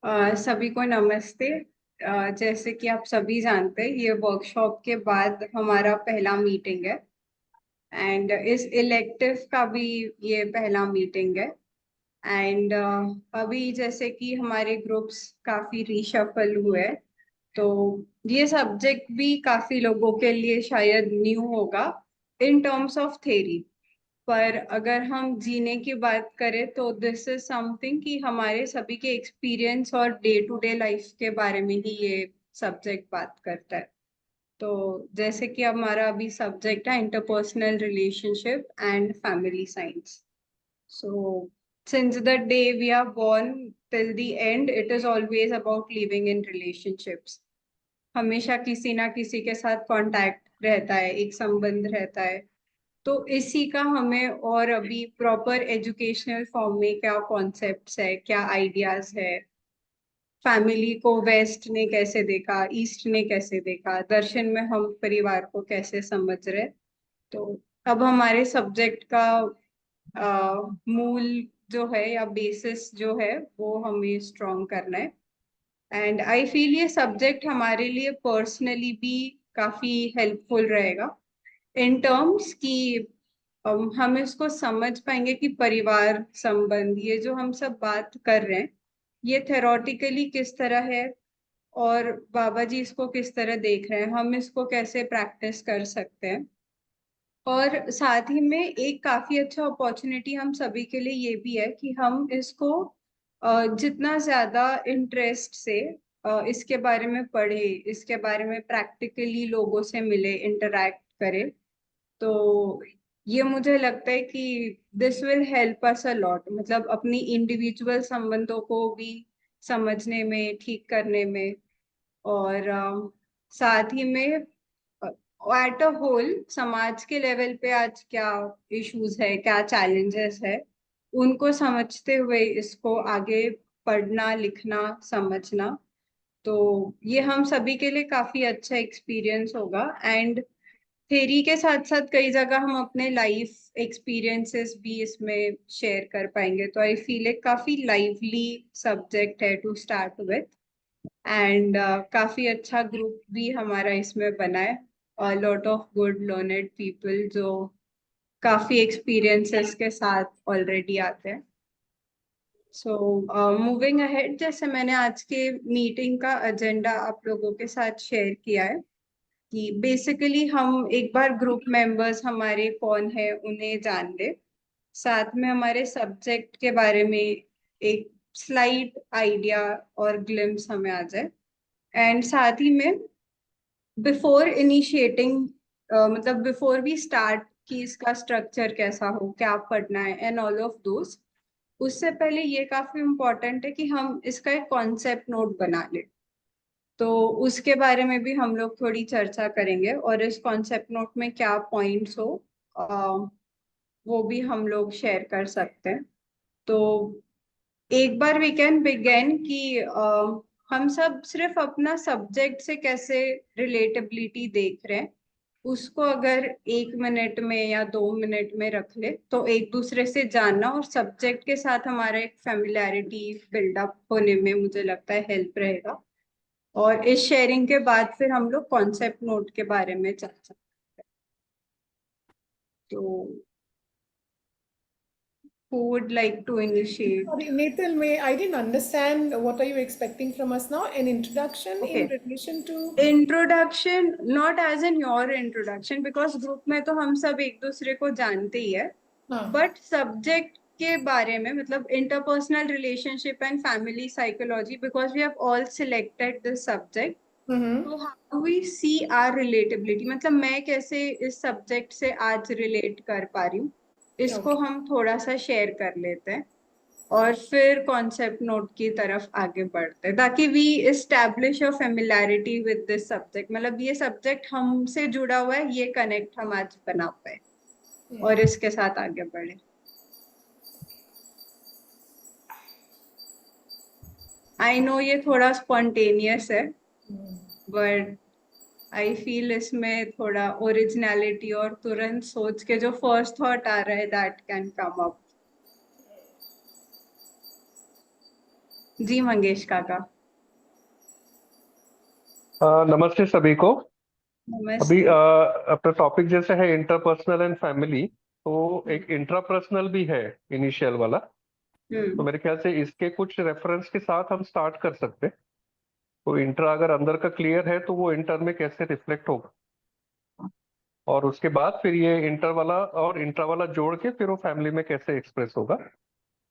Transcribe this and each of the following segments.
सभी को नमस्ते। जैसे कि आप सभी जानते हैं, ये वर्कशॉप के बाद हमारा पहला मीटिंग है एंड इस इलेक्टिव का भी ये पहला मीटिंग है। एंड अभी जैसे कि हमारे ग्रुप्स काफी रीशफल हुए हैं, तो ये सब्जेक्ट भी काफी लोगों के लिए शायद न्यू होगा इन टर्म्स ऑफ थ्योरी। पर अगर हम जीने की बात करें तो दिस इज समथिंग कि हमारे सभी के एक्सपीरियंस और डे टू डे लाइफ के बारे में ही ये सब्जेक्ट बात करता है। तो जैसे कि हमारा अभी सब्जेक्ट है interpersonal relationship and family science. So since the day we are born till the end it is always about living in relationships. हमेशा किसी ना किसी के साथ कांटेक्ट रहता है, एक संबंध रहता है। तो इसी का हमें और अभी प्रॉपर एजुकेशनल फॉर्म में क्या कॉन्सेप्ट्स है, क्या आइडियाज है, फैमिली को वेस्ट ने कैसे देखा, ईस्ट ने कैसे देखा, दर्शन में हम परिवार को कैसे समझ रहे। तो अब हमारे सब्जेक्ट का मूल जो है या बेसिस जो है वो हमें स्ट्रॉन्ग करना है। एंड आई फील ये सब्जेक्ट हमारे लिए पर्सनली भी काफी हेल्पफुल रहेगा इन टर्म्स कि हम इसको समझ पाएंगे कि परिवार संबंध ये जो हम सब बात कर रहे हैं ये थेरोटिकली किस तरह है और बाबा जी इसको किस तरह देख रहे हैं, हम इसको कैसे प्रैक्टिस कर सकते हैं। और साथ ही में एक काफी अच्छा अपॉर्चुनिटी हम सभी के लिए ये भी है कि हम इसको जितना ज्यादा इंटरेस्ट से इसके बारे में पढ़े, इसके बारे में प्रैक्टिकली लोगों से मिले, इंटरेक्ट करें, तो ये मुझे लगता है कि this will help us a lot, मतलब अपनी इंडिविजुअल संबंधों को भी समझने में, ठीक करने में। और साथ ही में एट अ होल समाज के लेवल पे आज क्या इश्यूज है, क्या चैलेंजेस है, उनको समझते हुए इसको आगे पढ़ना, लिखना, समझना, तो ये हम सभी के लिए काफी अच्छा एक्सपीरियंस होगा। एंड थेरी के साथ साथ कई जगह हम अपने लाइफ एक्सपीरियंसेस भी इसमें शेयर कर पाएंगे, तो आई फील एक काफी लाइवली सब्जेक्ट है टू स्टार्ट विथ। एंड काफी अच्छा ग्रुप भी हमारा इसमें बना है, lot of good learned people जो काफी एक्सपीरियंसेस के साथ ऑलरेडी आते हैं। सो मूविंग अहेड, जैसे मैंने आज के मीटिंग का एजेंडा आप लोगों के साथ शेयर किया है कि बेसिकली हम एक बार ग्रुप मेंबर्स हमारे कौन है उन्हें जान ले, साथ में हमारे सब्जेक्ट के बारे में एक स्लाइड आइडिया और ग्लिम्स हमें आ जाए। एंड साथ ही में बिफोर इनिशिएटिंग, मतलब बिफोर वी स्टार्ट कि इसका स्ट्रक्चर कैसा हो, क्या पढ़ना है एंड ऑल ऑफ दोस, उससे पहले ये काफी इम्पोर्टेंट है कि हम इसका एक कॉन्सेप्ट नोट बना ले। तो उसके बारे में भी हम लोग थोड़ी चर्चा करेंगे और इस कॉन्सेप्ट नोट में क्या पॉइंट्स हो वो भी हम लोग शेयर कर सकते हैं। तो एक बार वी कैन बिगिन कि हम सब सिर्फ अपना सब्जेक्ट से कैसे रिलेटेबिलिटी देख रहे हैं, उसको अगर 1 मिनट में या 2 मिनट में रख ले तो एक दूसरे से जानना और सब्जेक्ट के साथ हमारा एक फेमिलैरिटी बिल्डअप होने में मुझे लगता है हेल्प रहेगा। और इस शेयरिंग के बाद फिर हम लोग कॉन्सेप्ट नोट के बारे में चर्चा। तो who would like to initiate? Sorry, Nathan, I didn't understand what are you expecting from us now? An introduction in Okay. relation to. Introduction not as an your introduction, because group में तो हम सब एक दूसरे को जानते ही है, हाँ. बट सब्जेक्ट के बारे में, मतलब interpersonal relationship and family psychology, because we have all selected this subject. Mm-hmm. तो how we see our relatability, मतलब मैं कैसे इस सब्जेक्ट से आज रिलेट कर पा रही हूँ, इसको Okay. हम थोड़ा सा शेयर कर लेते हैं और फिर कॉन्सेप्ट नोट की तरफ आगे बढ़ते हैं, ताकि we establish a familiarity with this subject, मतलब ये सब्जेक्ट हमसे जुड़ा हुआ है, ये कनेक्ट हम आज बना पाए और इसके साथ आगे बढ़े। आई नो ये थोड़ा स्पॉन्टेनियस है, बट आई फील इसमें थोड़ा ओरिजिनलिटी और तुरंत सोच के जो फर्स्ट थॉट आ रहा है दैट कैन कम अप। जी मंगेश काका। नमस्ते सभी को। अभी नमस्ते। अपना टॉपिक जैसे है इंटरपर्सनल एंड फैमिली, तो एक इंट्रापर्सनल भी है इनिशियल वाला। तो हम्म। मेरे ख्याल से इसके कुछ रेफरेंस के साथ हम स्टार्ट कर सकते हैं। तो इंट्रा अगर अंदर का क्लियर है तो वो इंटर में कैसे रिफ्लेक्ट होगा, और उसके बाद फिर ये इंटर वाला और इंट्रा वाला जोड़ के फिर वो फैमिली में कैसे एक्सप्रेस होगा।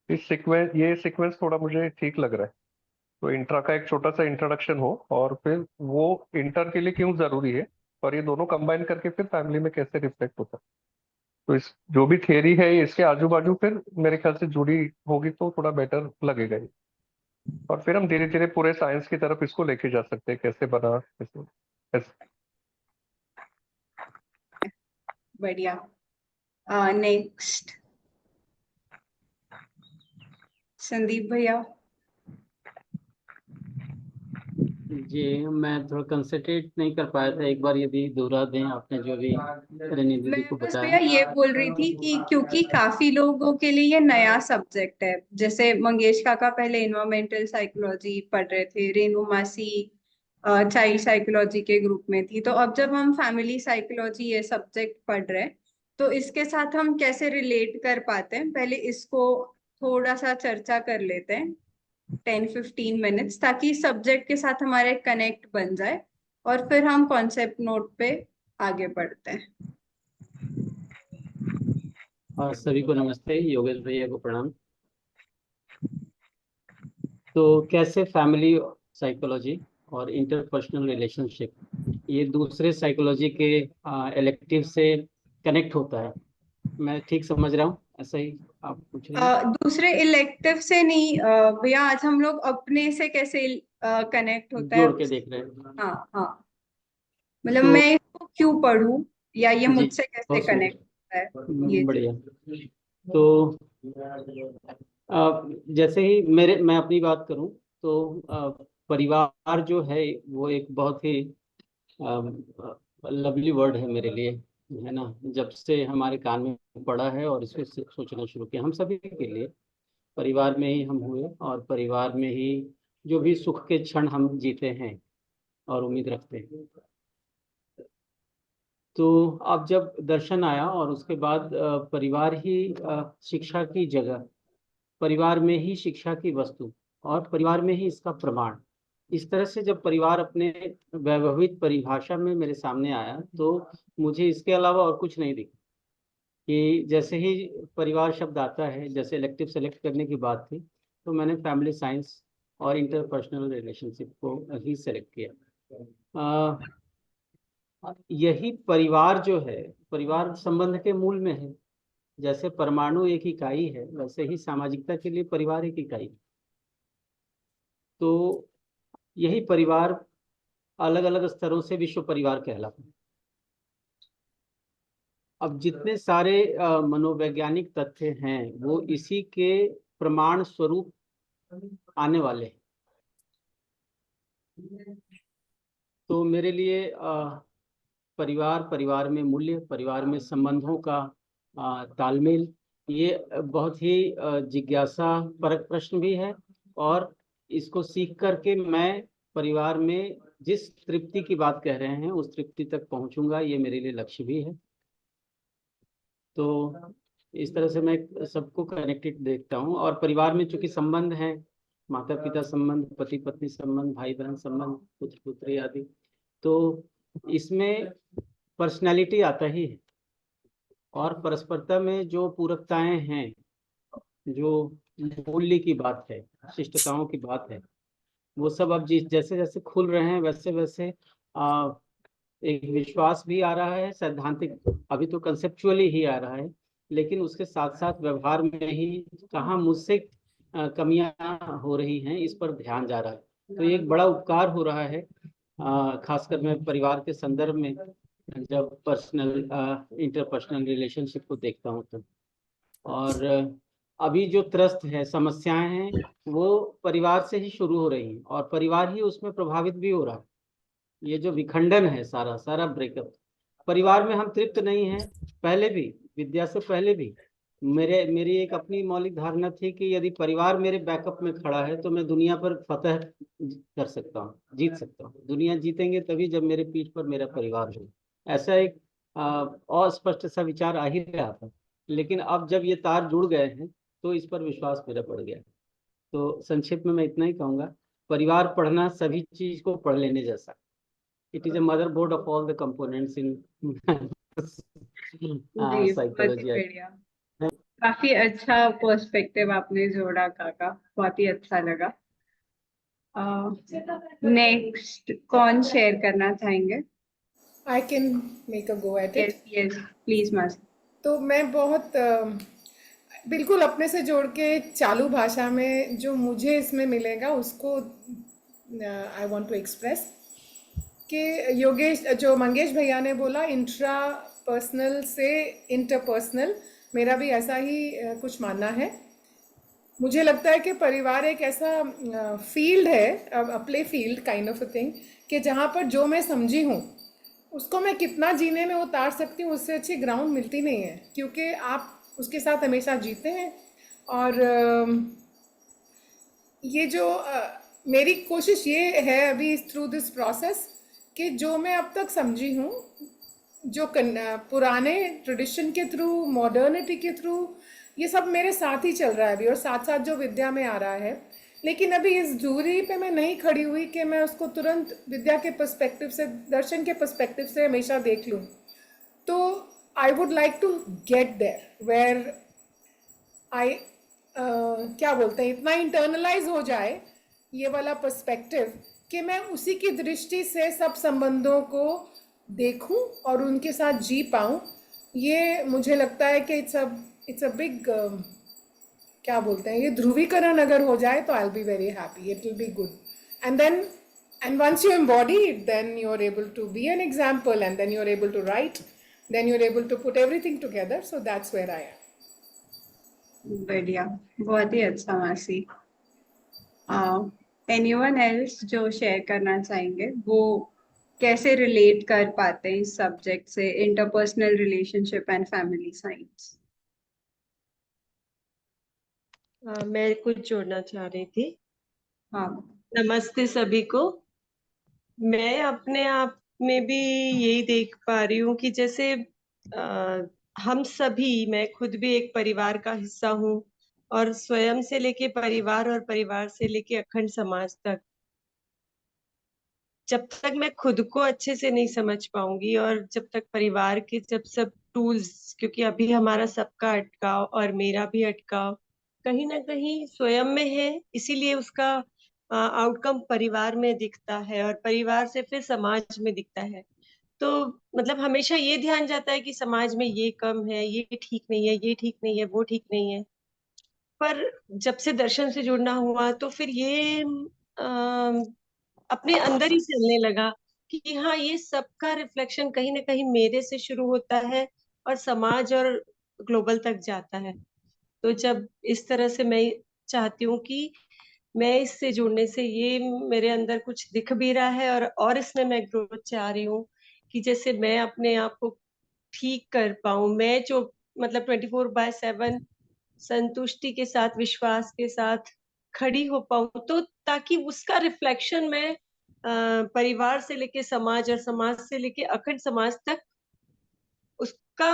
ये सीक्वेंस थोड़ा मुझे ठीक लग रहा है। तो इंट्रा का एक छोटा सा इंट्रोडक्शन हो, और फिर वो इंटर के लिए क्यों जरूरी है, और ये दोनों कंबाइन करके फिर फैमिली में कैसे रिफ्लेक्ट होता है। तो इस जो भी थियरी है ये इसके आजू बाजू फिर मेरे ख्याल से जुड़ी होगी तो थोड़ा बेटर लगेगा ये। और फिर हम धीरे धीरे पूरे साइंस की तरफ इसको लेके जा सकते हैं, कैसे बना कैसे। बढ़िया। नेक्स्ट संदीप भैया। जी, मैं थोड़ा कंसंट्रेट नहीं कर पाया था, एक बार यदि दोहरा दें आपने जो भी रनी मैं दीदी को बस भैया बताया। ये बोल रही थी कि क्योंकि काफी लोगों के लिए ये नया सब्जेक्ट है, जैसे मंगेश काका पहले इन्वायरमेंटल साइकोलॉजी पढ़ रहे थे, रेनू मासी चाइल्ड साइकोलॉजी के ग्रुप में थी, तो अब जब हम फैमिली साइकोलॉजी ये सब्जेक्ट पढ़ रहे हैं तो इसके साथ हम कैसे रिलेट कर पाते हैं, पहले इसको थोड़ा सा चर्चा कर लेते हैं 10-15 मिनट्स, ताकि सब्जेक्ट के साथ हमारे कनेक्ट बन जाए और फिर हम कॉन्सेप्ट नोट पे आगे बढ़ते हैं। और सभी को नमस्ते, योगेश भैया को प्रणाम। तो कैसे फैमिली साइकोलॉजी और इंटरपर्सनल रिलेशनशिप ये दूसरे साइकोलॉजी के इलेक्टिव से कनेक्ट होता है, मैं ठीक समझ रहा हूँ? ऐसा ही आप पूछ रहे हैं? दूसरे इलेक्टिव से नहीं भैया, आज हम लोग अपने से कैसे कनेक्ट होता है जोड़ के देख रहे हैं। हाँ हाँ, मतलब तो मैं इसको क्यों पढ़ूं या ये जी, मुझसे कैसे बहुत कनेक्ट सुंदर, होता है ये चीज। बढ़िया। तो जैसे ही मैं अपनी बात करूं तो परिवार जो है वो एक बहुत ही लवली वर्ड है मेरे लिए, है ना। जब से हमारे कान में पड़ा है और इसको सोचना शुरू किया, हम सभी के लिए परिवार में ही हम हुए और परिवार में ही जो भी सुख के क्षण हम जीते हैं और उम्मीद रखते हैं। तो अब जब दर्शन आया और उसके बाद परिवार ही शिक्षा की जगह, परिवार में ही शिक्षा की वस्तु और परिवार में ही इसका प्रमाण, इस तरह से जब परिवार अपने वैभवित परिभाषा में मेरे सामने आया तो मुझे इसके अलावा और कुछ नहीं दिखा। कि जैसे ही परिवार शब्द आता है, जैसे इलेक्टिव सेलेक्ट करने की बात थी, तो मैंने फैमिली साइंस और इंटरपर्सनल रिलेशनशिप को ही सेलेक्ट किया। यही परिवार जो है, परिवार संबंध के मूल में है। जैसे परमाणु एक इकाई है, वैसे ही सामाजिकता के लिए परिवार एक इकाई। तो यही परिवार अलग अलग स्तरों से विश्व परिवार कहलाता है। अब जितने सारे मनोवैज्ञानिक तथ्य हैं वो इसी के प्रमाण स्वरूप आने वाले हैं। तो मेरे लिए परिवार, परिवार में मूल्य, परिवार में संबंधों का तालमेल, ये बहुत ही जिज्ञासा परक प्रश्न भी है। और इसको सीख करके मैं परिवार में जिस तृप्ति की बात कह रहे हैं उस तृप्ति तक पहुंचूंगा, ये मेरे लिए लक्ष्य भी है। तो इस तरह से मैं सबको कनेक्टेड देखता हूँ। और परिवार में चूंकि संबंध हैं, माता पिता संबंध, पति पत्नी संबंध, भाई बहन संबंध, पुत्र पुत्री आदि, तो इसमें पर्सनैलिटी आता ही है। और परस्परता में जो पूरकताएं हैं, जो मूल्य की बात है, शिष्टताओं की बात है, वो सब अब जिस जैसे जैसे खुल रहे हैं वैसे वैसे एक विश्वास भी आ रहा है, सैद्धांतिक अभी तो कंसेप्चुअली ही आ रहा है, लेकिन उसके साथ साथ व्यवहार में ही कहाँ मुझसे कमियां हो रही हैं इस पर ध्यान जा रहा है। तो ये एक बड़ा उपकार हो रहा है, खासकर मैं परिवार के संदर्भ में जब पर्सनल इंटरपर्सनल रिलेशनशिप को देखता हूँ तो। और अभी जो त्रस्त है, समस्याएं हैं, वो परिवार से ही शुरू हो रही हैं और परिवार ही उसमें प्रभावित भी हो रहा है। ये जो विखंडन है, सारा सारा ब्रेकअप, परिवार में हम तृप्त नहीं हैं, पहले भी, विद्या से पहले भी। मेरी एक अपनी मौलिक धारणा थी कि यदि परिवार मेरे बैकअप में खड़ा है तो मैं दुनिया पर फतह कर सकता हूँ, जीत सकता हूँ। दुनिया जीतेंगे तभी जब मेरे पीठ पर मेरा परिवार हो। ऐसा एक अस्पष्ट सा विचार आ ही रहा था, लेकिन अब जब ये तार जुड़ गए हैं तो इस पर विश्वास मेरा बढ़ गया। तो संक्षेप में मैं इतना ही कहूंगा, परिवार पढ़ना सभी चीज को पढ़ लेने जैसा। It is a motherboard of all the components in जी, बहुत ही साइकोलॉजी। बढ़िया। काफी अच्छा पर्सपेक्टिव आपने जोड़ा काका, बहुत ही अच्छा लगा। नेक्स्ट कौन शेयर करना चाहेंगे? I can make a go at yes it. Yes, please मासी। तो मैं बहुत बिल्कुल अपने से जोड़ के चालू भाषा में जो मुझे इसमें मिलेगा उसको आई वांट टू एक्सप्रेस कि योगेश जो मंगेश भैया ने बोला इंट्रा पर्सनल से इंटरपर्सनल, मेरा भी ऐसा ही कुछ मानना है। मुझे लगता है कि परिवार एक ऐसा फील्ड है, play field kind of a thing, कि जहाँ पर जो मैं समझी हूँ उसको मैं कितना जीने में उतार सकती हूँ, उससे अच्छी ग्राउंड मिलती नहीं है, क्योंकि आप उसके साथ हमेशा जीते हैं। और ये जो मेरी कोशिश ये है अभी थ्रू दिस प्रोसेस कि जो मैं अब तक समझी हूँ, जो पुराने ट्रेडिशन के थ्रू, मॉडर्निटी के थ्रू, ये सब मेरे साथ ही चल रहा है अभी, और साथ साथ जो विद्या में आ रहा है। लेकिन अभी इस दूरी पे मैं नहीं खड़ी हुई कि मैं उसको तुरंत विद्या के पर्सपेक्टिव से, दर्शन के पर्सपेक्टिव से हमेशा देख लूँ। तो I would like to get there where I क्या बोलते हैं, इतना इंटरनलाइज हो जाए ये वाला पर्सपेक्टिव कि मैं उसी की दृष्टि से सब संबंधों को देखूं और उनके साथ जी पाऊं। ये मुझे लगता है कि इट्स अ बिग क्या बोलते हैं, ये ध्रुवीकरण अगर हो जाए तो I will be very happy, it will be good. And then and once you embody it, then you're able to be an example, and then you're able to write, then you're able to put everything together. So that's where I am. बढ़िया, बहुत ही अच्छा मासी। Anyone else जो share करना चाहेंगे, वो कैसे relate कर पाते हैं इस सब्जेक्ट से, interpersonal relationship and family science? मैं कुछ जोड़ना चाह रही थी। हाँ। नमस्ते सभी को। मैं अपने आप में भी यही देख पा रही हूँ कि जैसे हम सभी, मैं खुद भी एक परिवार का हिस्सा हूँ, और स्वयं से लेके परिवार और परिवार से लेके अखंड समाज तक, जब तक मैं खुद को अच्छे से नहीं समझ पाऊंगी और जब तक परिवार के जब सब टूल्स, क्योंकि अभी हमारा सबका अटकाव और मेरा भी अटकाव कहीं ना कहीं स्वयं में है, इसीलिए उसका आउटकम परिवार में दिखता है और परिवार से फिर समाज में दिखता है। तो मतलब हमेशा ये ध्यान जाता है कि समाज में ये कम है, ये ठीक नहीं है, ये ठीक नहीं है, वो ठीक नहीं है। पर जब से दर्शन से जुड़ना हुआ तो फिर ये अपने अंदर ही चलने लगा कि हाँ, ये सबका रिफ्लेक्शन कहीं ना कहीं मेरे से शुरू होता है और समाज और ग्लोबल तक जाता है। तो जब इस तरह से मैं चाहती हूँ कि मैं इससे जुड़ने से ये मेरे अंदर कुछ दिख भी रहा है, और इसमें मैं ग्रोथ चाह रही हूँ कि जैसे मैं अपने आप को ठीक कर पाऊं, मैं जो मतलब 24/7 संतुष्टि के साथ, विश्वास के साथ खड़ी हो पाऊं, तो ताकि उसका रिफ्लेक्शन मैं परिवार से लेके समाज और समाज से लेके अखंड समाज तक उसका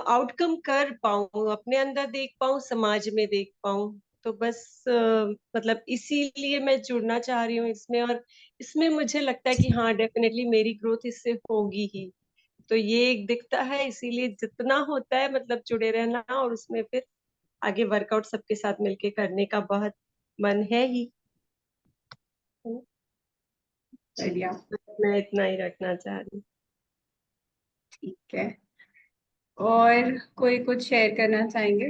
आउटकम कर पाऊं, अपने अंदर देख पाऊं, समाज में देख पाऊं। तो बस मतलब इसीलिए मैं जुड़ना चाह रही हूँ इसमें, और इसमें मुझे लगता है कि हाँ, डेफिनेटली मेरी ग्रोथ इससे होगी ही। तो ये एक दिखता है, इसीलिए जितना होता है मतलब जुड़े रहना, और उसमें फिर आगे वर्कआउट सबके साथ मिलके करने का बहुत मन है ही। बढ़िया, मैं इतना ही रखना चाह रही हूँ। ठीक है। और कोई कुछ शेयर करना चाहेंगे?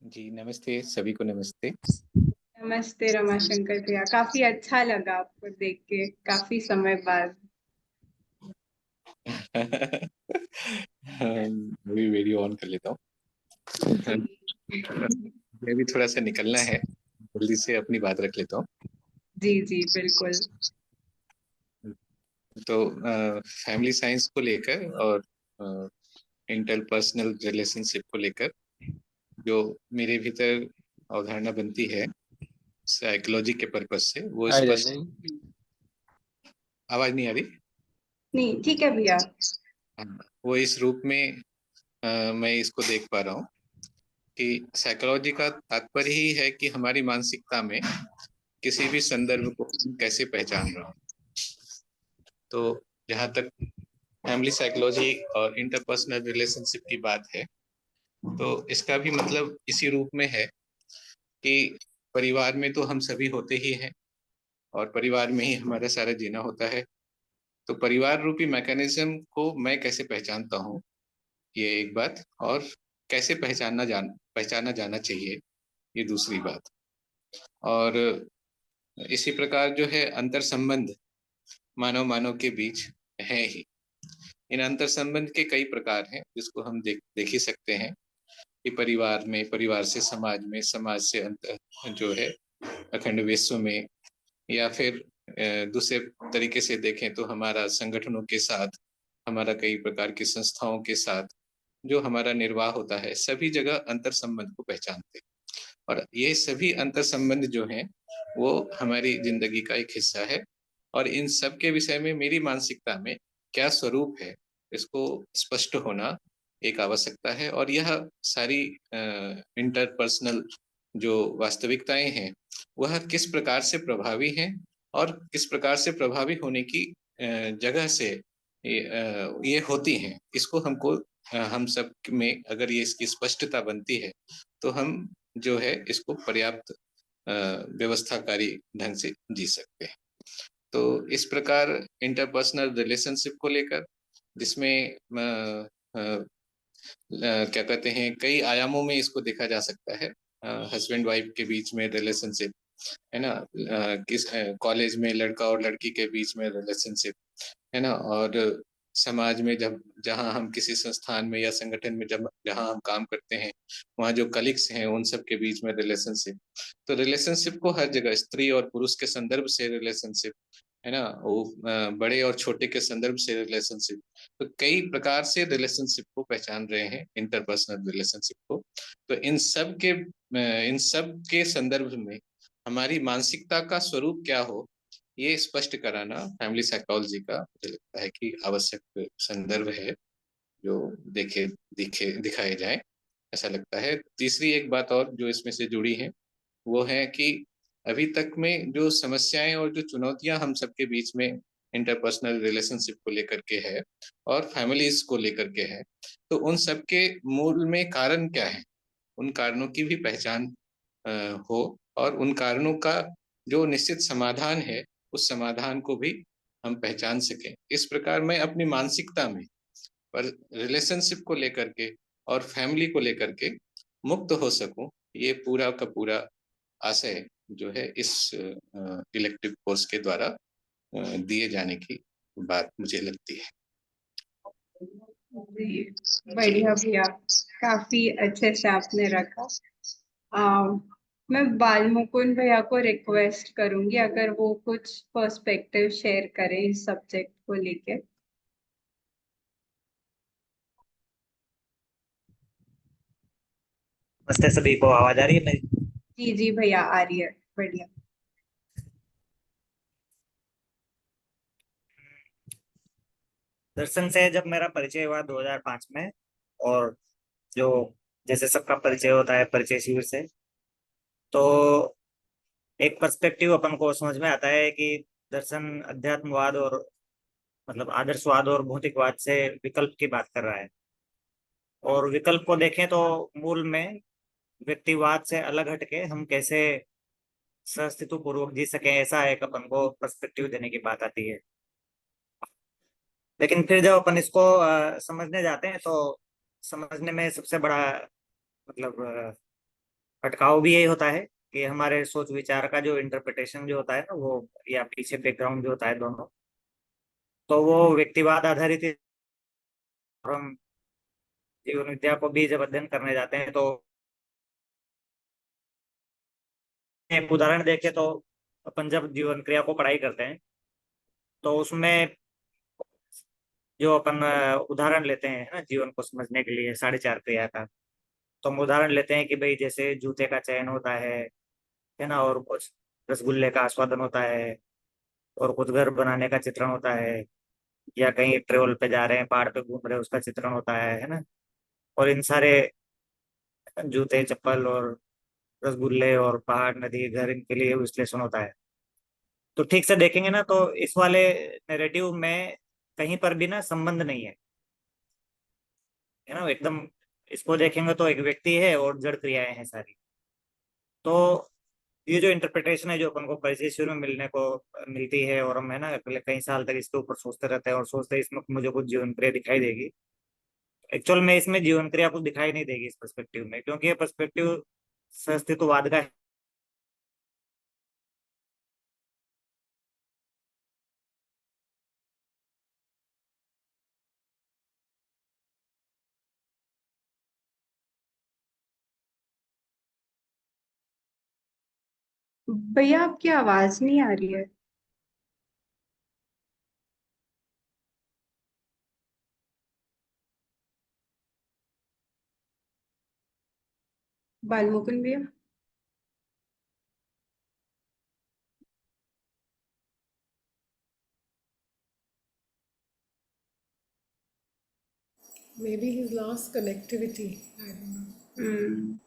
जी नमस्ते सभी को, नमस्ते। नमस्ते रमाशंकर भैया, काफी अच्छा लगा आपको देख के काफी समय बाद। मैं वीडियो ऑन कर लेता हूँ। मैं भी थोड़ा सा निकलना है, जल्दी से अपनी बात रख लेता हूँ। जी जी बिल्कुल। तो फैमिली साइंस को लेकर और इंटरपर्सनल रिलेशनशिप को लेकर जो मेरे भीतर अवधारणा बनती है साइकोलॉजी के पर्पज से, वो स्पष्ट। आवाज नहीं आ रही? नहीं, ठीक है भैया। हाँ, वो इस रूप में मैं इसको देख पा रहा हूँ कि साइकोलॉजी का तात्पर्य ही है कि हमारी मानसिकता में किसी भी संदर्भ को कैसे पहचान रहा हूँ। तो जहाँ तक फैमिली साइकोलॉजी और इंटरपर्सनल रिलेशनशिप की बात है, तो इसका भी मतलब इसी रूप में है कि परिवार में तो हम सभी होते ही हैं और परिवार में ही हमारा सारा जीना होता है। तो परिवार रूपी मैकेनिज्म को मैं कैसे पहचानता हूँ, ये एक बात, और कैसे पहचाना जाना चाहिए, ये दूसरी बात। और इसी प्रकार जो है अंतर संबंध मानव मानव के बीच है ही। इन अंतर संबंध के कई प्रकार हैं जिसको हम देख ही सकते हैं कि परिवार में, परिवार से समाज में, समाज से अंतर जो है अखंड विश्व में, या फिर दूसरे तरीके से देखें तो हमारा संगठनों के साथ, हमारा कई प्रकार की संस्थाओं के साथ जो हमारा निर्वाह होता है, सभी जगह अंतर संबंध को पहचानते हैं। और ये सभी अंतर संबंध जो हैं वो हमारी जिंदगी का एक हिस्सा है, और इन सब के विषय में मेरी मानसिकता में क्या स्वरूप है, इसको स्पष्ट होना एक आवश्यकता है। और यह सारी इंटरपर्सनल जो वास्तविकताएं हैं वह किस प्रकार से प्रभावी हैं और किस प्रकार से प्रभावी होने की जगह से ये होती हैं, इसको हमको हम सब में अगर ये इसकी स्पष्टता बनती है तो हम जो है इसको पर्याप्त व्यवस्थाकारी ढंग से जी सकते हैं। तो इस प्रकार इंटरपर्सनल रिलेशनशिप को लेकर, जिसमें क्या कहते हैं, कई आयामों में इसको देखा जा सकता है। हस्बैंड वाइफ के बीच में रिलेशनशिप है ना, किस कॉलेज में लड़का और लड़की के बीच में रिलेशनशिप है ना, और समाज में जब जहाँ हम किसी संस्थान में या संगठन में जब जहाँ हम काम करते हैं वहाँ जो कलीग्स हैं उन सब के बीच में रिलेशनशिप। तो रिलेशनशिप को हर जगह स्त्री और पुरुष के संदर्भ से रिलेशनशिप है ना, वो बड़े और छोटे के संदर्भ से रिलेशनशिप, तो कई प्रकार से रिलेशनशिप को पहचान रहे हैं, इंटरपर्सनल रिलेशनशिप को। तो इन सब के संदर्भ में हमारी मानसिकता का स्वरूप क्या हो, ये स्पष्ट कराना फैमिली साइकोलॉजी का मुझे लगता है कि आवश्यक संदर्भ है जो दिखाए जाए, ऐसा लगता है। तीसरी एक बात और जो इसमें से जुड़ी है वो है कि अभी तक में जो समस्याएं और जो चुनौतियां हम सबके बीच में इंटरपर्सनल रिलेशनशिप को लेकर के है और फैमिलीज को लेकर के है, तो उन सब के मूल में कारण क्या है, उन कारणों की भी पहचान हो, और उन कारणों का जो निश्चित समाधान है उस समाधान को भी हम पहचान सकें। इस प्रकार मैं अपनी मानसिकता में पर रिलेशनशिप को लेकर के और फैमिली को लेकर के मुक्त हो सकूं, ये पूरा का पूरा आशय जो है इस इलेक्टिव कोर्स के द्वारा दिए जाने की बात मुझे लगती है। जी, बढ़िया भैया, काफी अच्छे से आपने रखा। आ, मैं बाल मुकुंद भैया को रिक्वेस्ट करूंगी अगर वो कुछ पर्सपेक्टिव शेयर करें इस सब्जेक्ट को लेके। नमस्ते सभी को, आवाज आ रही है मेरी? जी जी भैया, आ रही है, बढ़िया। दर्शन से जब मेरा परिचय हुआ 2005 में, और जो जैसे सबका परिचय होता है परिचय शिविर से, तो एक पर्सपेक्टिव अपन को समझ में आता है कि दर्शन अध्यात्मवाद और मतलब आदर्शवाद और भौतिकवाद से विकल्प की बात कर रहा है। और विकल्प को देखें तो मूल में व्यक्तिवाद से अलग हटके हम कैसे सहअस्तित्व पूर्वक जी सकें, ऐसा एक अपन को पर्सपेक्टिव देने की बात आती है। लेकिन फिर जब अपन इसको समझने जाते हैं तो समझने में सबसे बड़ा मतलब अटकाव भी यही होता है कि हमारे सोच विचार का जो इंटरप्रिटेशन जो होता है ना, वो या पीछे बैकग्राउंड जो होता है दोनों, तो वो व्यक्तिवाद आधारित है। और हम जीवन विद्या को भी जब अध्ययन करने जाते हैं तो एक उदाहरण देखें तो अपन जब जीवन क्रिया को पढ़ाई करते हैं तो उसमें जो अपन उदाहरण लेते हैं ना जीवन को समझने के लिए 4.5 क्रिया का, तो हम उदाहरण लेते हैं कि भाई जैसे जूते का चयन होता है ना, और कुछ रसगुल्ले का आस्वादन होता है, और कुछ घर बनाने का चित्रण होता है, या कहीं ट्रेवल पे जा रहे हैं, पहाड़ पे घूम रहे हैं, उसका चित्रण होता है ना। और इन सारे जूते, चप्पल और रसगुल्ले और पहाड़, नदी, घर, इनके लिए विश्लेषण होता है। तो ठीक से देखेंगे ना तो इस वाले नैरेटिव में कहीं पर भी ना संबंध नहीं है ना, एकदम। इसको देखेंगे तो एक व्यक्ति है और जड़ क्रियाएं हैं सारी। तो ये जो इंटरप्रिटेशन है जो अपन को परिचय शुरू में मिलने को मिलती है, और हम है ना अगले कई साल तक इसके ऊपर सोचते रहते हैं और सोचते हैं इसमें मुझे कुछ जीवन क्रिया दिखाई देगी। एक्चुअल में इसमें जीवन क्रिया कुछ दिखाई नहीं देगी इस पर्सपेक्टिव में, क्योंकि ये पर्सपेक्टिव अस्तित्ववाद का है। भैया आपकी आवाज नहीं आ रही है। बालमुकुंद भैया। Maybe he's lost connectivity. I don't know. हम्म।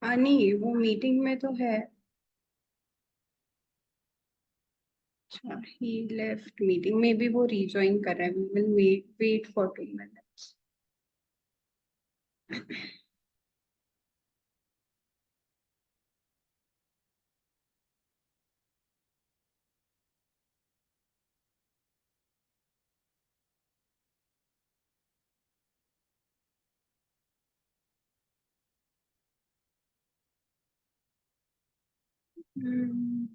हाँ नहीं, वो मीटिंग में तो है। अच्छा, he left meeting, may be वो rejoin कर रहा है। we will wait for 2 minutes. हम्म।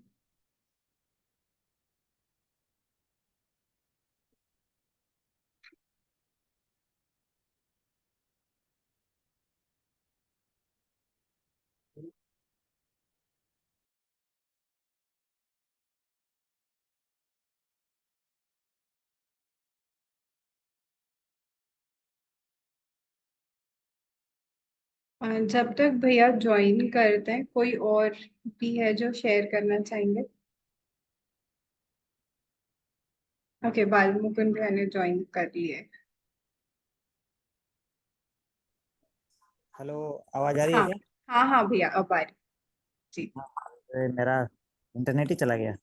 जब तक भैया ज्वाइन करते हैं, कोई और भी है जो शेयर करना चाहेंगे? ओके, बालमुकुंद भैया ने ज्वाइन कर लिए। हेलो, आवाज आ रही है हाँ क्या? हाँ हाँ भैया, अब आ रही। जी। मेरा इंटरनेट ही चला गया।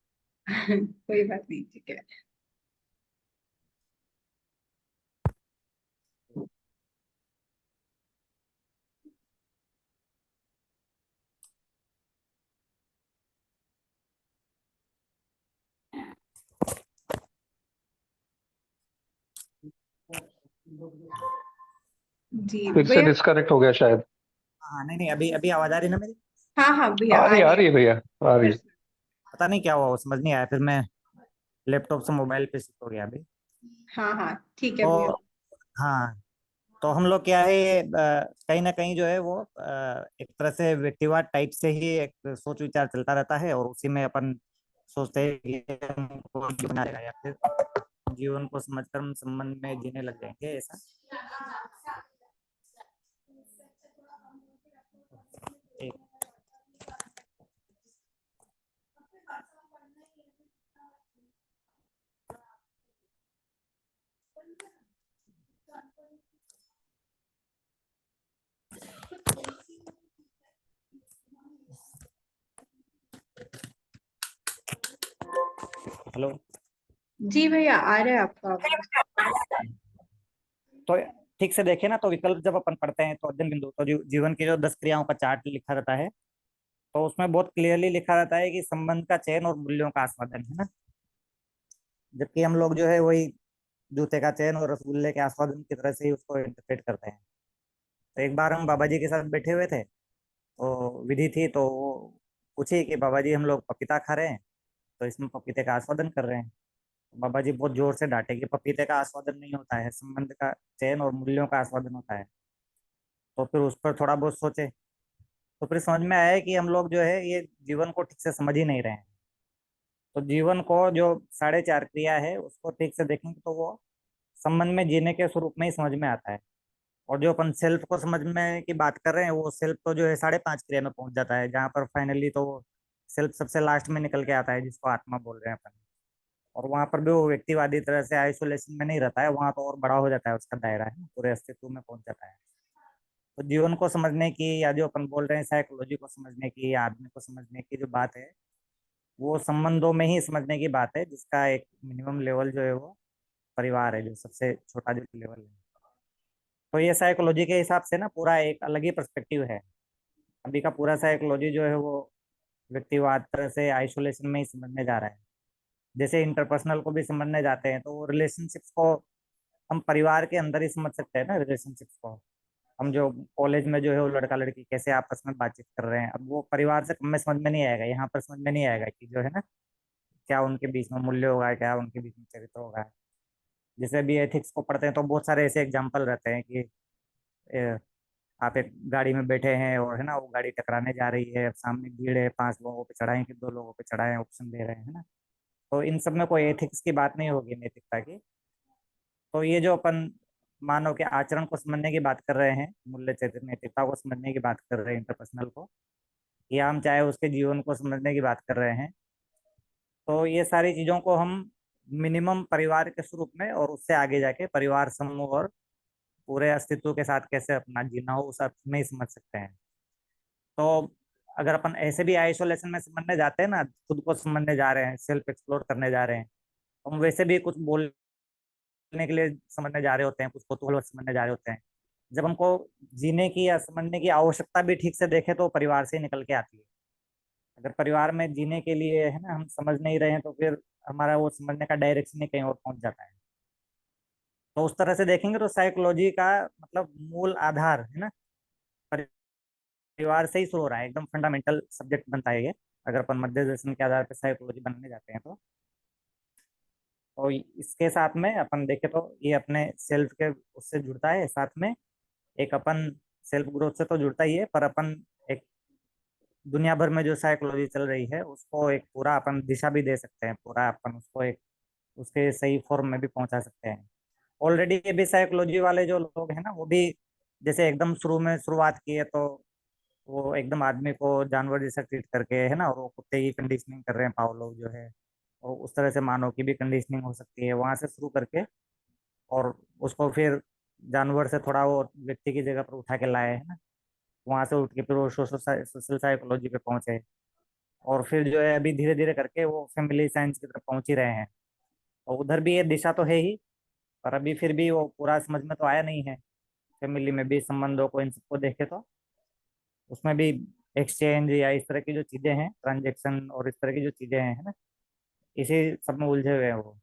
कोई बात नहीं, ठीक है। जी फिर से भैया। डिस्कनेक्ट हो गया शायद। हाँ, नहीं नहीं, अभी अभी आवाज आ रही है ना मेरी? हाँ हाँ भैया, आ आ रही रही है। है भैया, आ रही फिर है। से। पता नहीं क्या हुआ, वो समझ नहीं आया, फिर मैं लैपटॉप से मोबाइल पे शिफ्ट हो गया अभी। हाँ हाँ, ठीक है भैया। तो हाँ, तो हम लोग क्या है ये, कहीं ना कहीं जो है वो एक तरह से व्यक्तिवाद टाइप से ही एक सोच विचार चलता रहता है, और उसी में अपन सोचते हैं कि हमको जीवन आएगा, या फिर जीवन को समझकर हम संबंध में जीने लग जाएंगे, ऐसा। एक हेलो। जी भैया, आ रहा है आपका आवाज। तो ठीक से देखे ना तो विकल्प जब अपन पढ़ते हैं तो अध्ययन बिंदु, तो जीवन की जो 10 क्रियाओं का चार्ट लिखा रहता है, तो उसमें बहुत क्लियरली लिखा रहता है कि संबंध का चयन और मूल्यों का आस्वादन, है ना। जबकि हम लोग जो है वही जूते का चयन और रसगुल्ले के आस्वादन की तरह से ही उसको इंटरप्रेट करते हैं। तो एक बार हम बाबा जी के साथ बैठे हुए थे, तो विधि थी, तो वो पूछे कि बाबा जी हम लोग पपीता खा रहे हैं, तो इसमें पपीते का आस्वादन कर रहे हैं। बाबा जी बहुत जोर से डांटे कि पपीते का आस्वादन नहीं होता है, संबंध का चयन और मूल्यों का आस्वादन होता है। तो फिर उस पर थोड़ा बहुत सोचे, तो फिर समझ में आया कि हम लोग जो है ये जीवन को ठीक से समझ ही नहीं रहे हैं। तो जीवन को जो 4.5 क्रिया है उसको ठीक से देखेंगे तो वो संबंध में जीने के स्वरूप में ही समझ में आता है। और जो अपन सेल्फ को समझने की बात कर रहे हैं वो सेल्फ तो जो है 5.5 क्रिया में पहुंच जाता है, जहाँ पर फाइनली तो वो सेल्फ सबसे लास्ट में निकल के आता है जिसको आत्मा बोल रहे हैं अपन। और वहां पर भी वो व्यक्तिवादी तरह से आइसोलेशन में नहीं रहता है, वहां तो और बड़ा हो जाता है उसका दायरा, है ना, पूरे अस्तित्व में पहुंच जाता है। तो जीवन को समझने की या जो अपन बोल रहे हैं साइकोलॉजी को समझने की या आदमी को समझने की जो बात है वो संबंधों में ही समझने की बात है, जिसका एक मिनिमम लेवल जो है वो परिवार है, जो सबसे छोटा जो लेवल है। तो ये साइकोलॉजी के हिसाब से ना पूरा एक अलग ही पर्सपेक्टिव है। अभी का पूरा साइकोलॉजी जो है वो व्यक्तिवाद तरह से आइसोलेशन में ही समझने जा रहा है। जैसे इंटरपर्सनल को भी समझने जाते हैं तो वो रिलेशनशिप्स को हम परिवार के अंदर ही समझ सकते हैं ना, रिलेशनशिप्स को। हम जो कॉलेज में जो है वो लड़का लड़की कैसे आपस में बातचीत कर रहे हैं, अब वो परिवार से कम में समझ में नहीं आएगा, यहाँ पर समझ में नहीं आएगा कि जो है ना क्या उनके बीच में मूल्य होगा, क्या उनके बीच में चरित्र होगा। जैसे भी एथिक्स को पढ़ते हैं तो बहुत सारे ऐसे एग्जाम्पल रहते हैं कि ए, आप एक गाड़ी में बैठे हैं और है ना वो गाड़ी टकराने जा रही है, अब सामने भीड़ है, 5 लोगों पे चढ़ाएं कि 2 लोगों पे चढ़ाएं, ऑप्शन दे रहे हैं, है ना। तो इन सब में कोई एथिक्स की बात नहीं होगी, नैतिकता की। तो ये जो अपन मानव के आचरण को समझने की बात कर रहे हैं, मूल्य चरित्र नैतिकता को समझने की बात कर रहे हैं इंटरपर्सनल को, या हम चाहे उसके जीवन को समझने की बात कर रहे हैं, तो ये सारी चीजों को हम मिनिमम परिवार के स्वरूप में और उससे आगे जाके परिवार समूह और पूरे अस्तित्व के साथ कैसे अपना जीना हो उस अर्थ में ही समझ सकते हैं। तो अगर अपन ऐसे भी आइसोलेशन में समझने जाते हैं ना, खुद को समझने जा रहे हैं, सेल्फ एक्सप्लोर करने जा रहे हैं, हम वैसे भी कुछ बोलने के लिए समझने जा रहे होते हैं, कुछ कौतूहल समझने जा रहे होते हैं। जब हमको जीने की या समझने की आवश्यकता भी ठीक से देखे तो परिवार से ही निकल के आती है। अगर परिवार में जीने के लिए है ना हम समझ नहीं रहे हैं तो फिर हमारा वो समझने का डायरेक्शन ही कहीं और पहुंच जाता है। तो उस तरह से देखेंगे तो साइकोलॉजी का मतलब मूल आधार है ना परिवार से ही शुरू हो रहा है, एकदम फंडामेंटल सब्जेक्ट बनता है ये। अगर अपन मध्य दर्शन के आधार पर साइकोलॉजी बनने जाते हैं तो इसके साथ में अपन देखें तो ये अपने सेल्फ के उससे जुड़ता है, साथ में एक अपन सेल्फ ग्रोथ से तो जुड़ता ही है, पर अपन एक दुनिया भर में जो साइकोलॉजी चल रही है उसको एक पूरा अपन दिशा भी दे सकते हैं, पूरा अपन उसको एक उसके सही फॉर्म में भी पहुंचा सकते हैं। ऑलरेडी ये भी साइकोलॉजी वाले जो लोग हैं ना वो भी जैसे एकदम शुरू में शुरुआत की है तो वो एकदम आदमी को जानवर जैसा ट्रीट करके है ना, और वो कुत्ते की कंडीशनिंग कर रहे हैं पावलोव जो है, और उस तरह से मानव की भी कंडीशनिंग हो सकती है वहां से शुरू करके, और उसको फिर जानवर से थोड़ा वो व्यक्ति की जगह पर उठा के लाए है ना, वहां से उठ के फिर वो सोशल साइकोलॉजी पे पहुंचे, और फिर जो है अभी धीरे धीरे करके वो फैमिली साइंस की तरफ पहुंच ही रहे हैं। और उधर भी ये दिशा तो है ही, पर अभी फिर भी वो पूरा समझ में तो आया नहीं है। फैमिली में भी संबंधों को इन सबको देखे तो उसमें भी एक्सचेंज या इस तरह की जो चीजें हैं, ट्रांजेक्शन और इस तरह की जो चीजें हैं है ना, इसी सब में उलझे हुए हैं वो।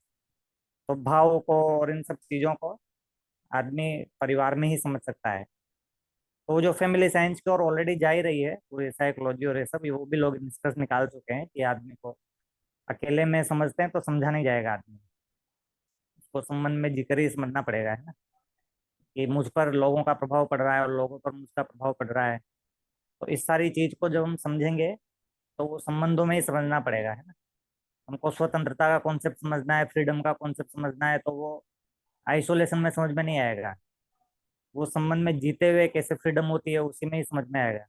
तो भाव को और इन सब चीजों को आदमी परिवार में ही समझ सकता है। तो जो फैमिली साइंस की ओर ऑलरेडी जा ही रही है पूरी साइकोलॉजी और ये सब, वो भी लोग निष्कर्ष निकाल चुके हैं कि आदमी को अकेले में समझते हैं तो समझा नहीं जाएगा, आदमी उसको संबंध में जीकर ही समझना पड़ेगा, है ना, कि मुझ पर लोगों का प्रभाव पड़ रहा है और लोगों पर मुझका प्रभाव पड़ रहा है। तो इस सारी चीज को जब हम समझेंगे तो वो संबंधों में ही समझना पड़ेगा, है ना। हमको स्वतंत्रता का कॉन्सेप्ट समझना है, फ्रीडम का कॉन्सेप्ट समझना है, तो वो आइसोलेशन में समझ में नहीं आएगा, वो संबंध में जीते हुए कैसे फ्रीडम होती है उसी में ही समझ में आएगा, है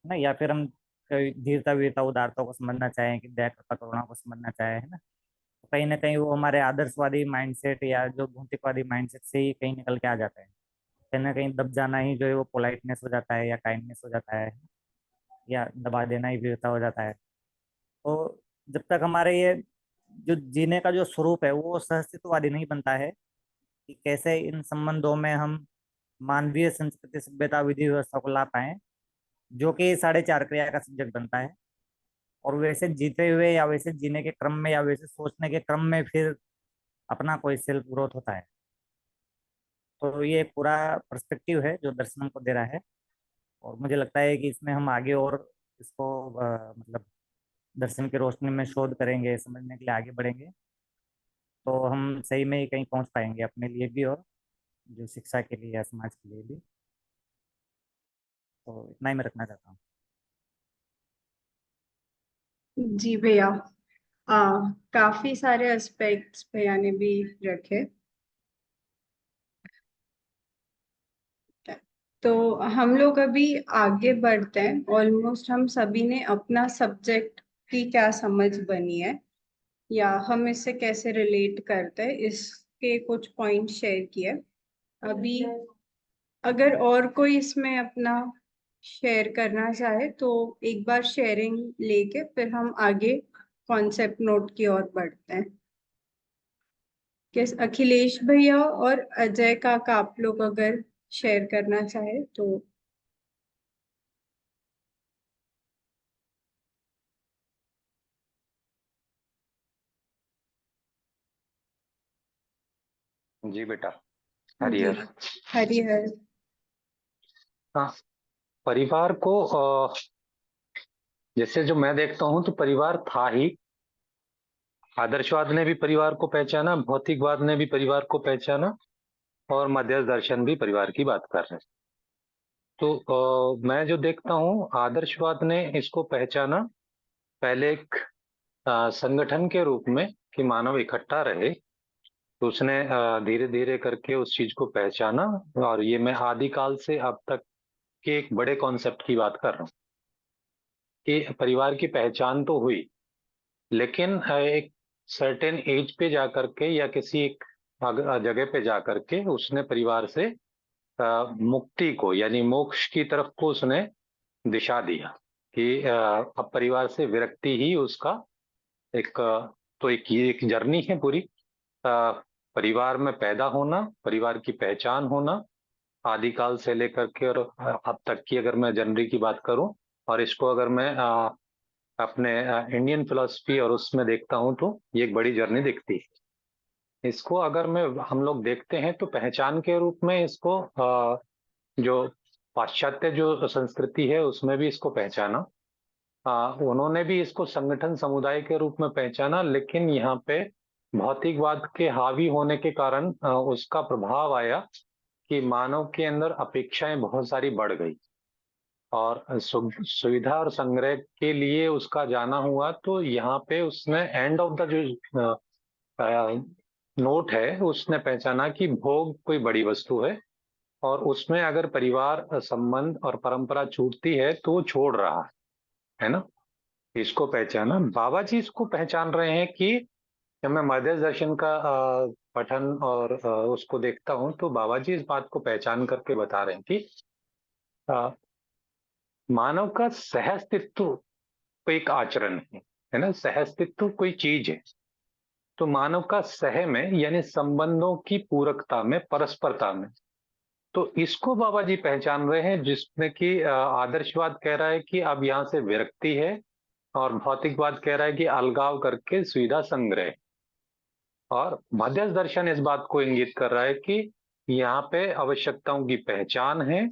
ना। या फिर हम कोई धीरता वीरता उदारता को समझना चाहें कि दया कृपा करुणा को समझना चाहे, है ना, तो कहीं ना कहीं वो हमारे आदर्शवादी माइंडसेट या जो भौतिकवादी माइंडसेट से ही कहीं निकल के आ जाता है। कहीं ना कहीं दब जाना ही जो है वो पोलाइटनेस हो जाता है या काइंडनेस हो जाता है, या दबा देना ही वीरता हो जाता है। तो जब तक हमारे ये जो जीने का जो स्वरूप है वो सहअस्तित्ववादी नहीं बनता है कि कैसे इन संबंधों में हम मानवीय संस्कृति सभ्यता विधि व्यवस्था को ला पाए, जो कि 4.5 क्रिया का सब्जेक्ट बनता है, और वैसे जीते हुए या वैसे जीने के क्रम में या वैसे सोचने के क्रम में फिर अपना कोई सेल्फ ग्रोथ होता है। तो ये एक पूरा पर्सपेक्टिव है जो दर्शन हमको दे रहा है, और मुझे लगता है कि इसमें हम आगे और इसको मतलब दर्शन की रोशनी में शोध करेंगे, समझने के लिए आगे बढ़ेंगे, तो हम सही में ही कहीं पहुंच पाएंगे अपने लिए भी और जो शिक्षा के लिए या समाज के लिए भी। तो इतना ही मैं रखना चाहता हूँ। जी भैया, काफी सारे एस्पेक्ट्स भैया ने भी रखे। तो हम लोग अभी आगे बढ़ते हैं। ऑलमोस्ट हम सभी ने अपना सब्जेक्ट की क्या समझ बनी है या हम इससे कैसे रिलेट करते हैं इसके कुछ पॉइंट शेयर किए। अभी अगर और कोई इसमें अपना शेयर करना चाहे तो एक बार शेयरिंग लेके फिर हम आगे कॉन्सेप्ट नोट की ओर बढ़ते हैं। किस अखिलेश भैया और अजय काका आप लोग अगर शेयर करना चाहे तो। जी बेटा। जी हरिहर। हरिहर। हाँ, परिवार को जैसे जो मैं देखता हूँ तो परिवार था ही। आदर्शवाद ने भी परिवार को पहचाना, भौतिकवाद ने भी परिवार को पहचाना और मध्यस्थ दर्शन भी परिवार की बात कर रहे हैं। तो मैं जो देखता हूँ आदर्शवाद ने इसको पहचाना पहले एक संगठन के रूप में कि मानव इकट्ठा रहे। तो उसने धीरे धीरे करके उस चीज को पहचाना और ये मैं आदिकाल से अब तक के एक बड़े कॉन्सेप्ट की बात कर रहा हूँ कि परिवार की पहचान तो हुई, लेकिन एक सर्टेन एज पे जाकर के या किसी एक जगह पे जाकर के उसने परिवार से मुक्ति को यानी मोक्ष की तरफ को उसने दिशा दिया कि अब परिवार से विरक्ति ही उसका एक तो एक ये एक जर्नी है पूरी। परिवार में पैदा होना, परिवार की पहचान होना, आदिकाल से लेकर के और अब तक की अगर मैं जर्नी की बात करूं और इसको अगर मैं अपने इंडियन फिलॉसफी और उसमें देखता हूं तो ये एक बड़ी जर्नी दिखती है। इसको अगर मैं हम लोग देखते हैं तो पहचान के रूप में इसको जो पाश्चात्य जो संस्कृति है उसमें भी इसको पहचाना। उन्होंने भी इसको संगठन समुदाय के रूप में पहचाना, लेकिन यहाँ पे भौतिकवाद के हावी होने के कारण उसका प्रभाव आया कि मानव के अंदर अपेक्षाएं बहुत सारी बढ़ गई और सुविधा और संग्रह के लिए उसका जाना हुआ। तो यहाँ पे उसने एंड ऑफ द जो नोट है उसने पहचाना कि भोग कोई बड़ी वस्तु है और उसमें अगर परिवार संबंध और परंपरा छूटती है तो वो छोड़ रहा है ना। इसको पहचाना। बाबा जी इसको पहचान रहे हैं कि जब मैं मध्यस्थ दर्शन का पठन और उसको देखता हूं तो बाबा जी इस बात को पहचान करके बता रहे हैं कि मानव का सहअस्तित्व कोई एक आचरण है ना, सहअस्तित्व कोई चीज है। तो मानव का सह में यानी संबंधों की पूरकता में, परस्परता में, तो इसको बाबा जी पहचान रहे हैं जिसमें कि आदर्शवाद कह रहा है कि अब यहाँ से विरक्ति है और भौतिकवाद कह रहा है कि अलगाव करके सुविधा संग्रह। और मध्यस्थ दर्शन इस बात को इंगित कर रहा है कि यहाँ पे आवश्यकताओं की पहचान है,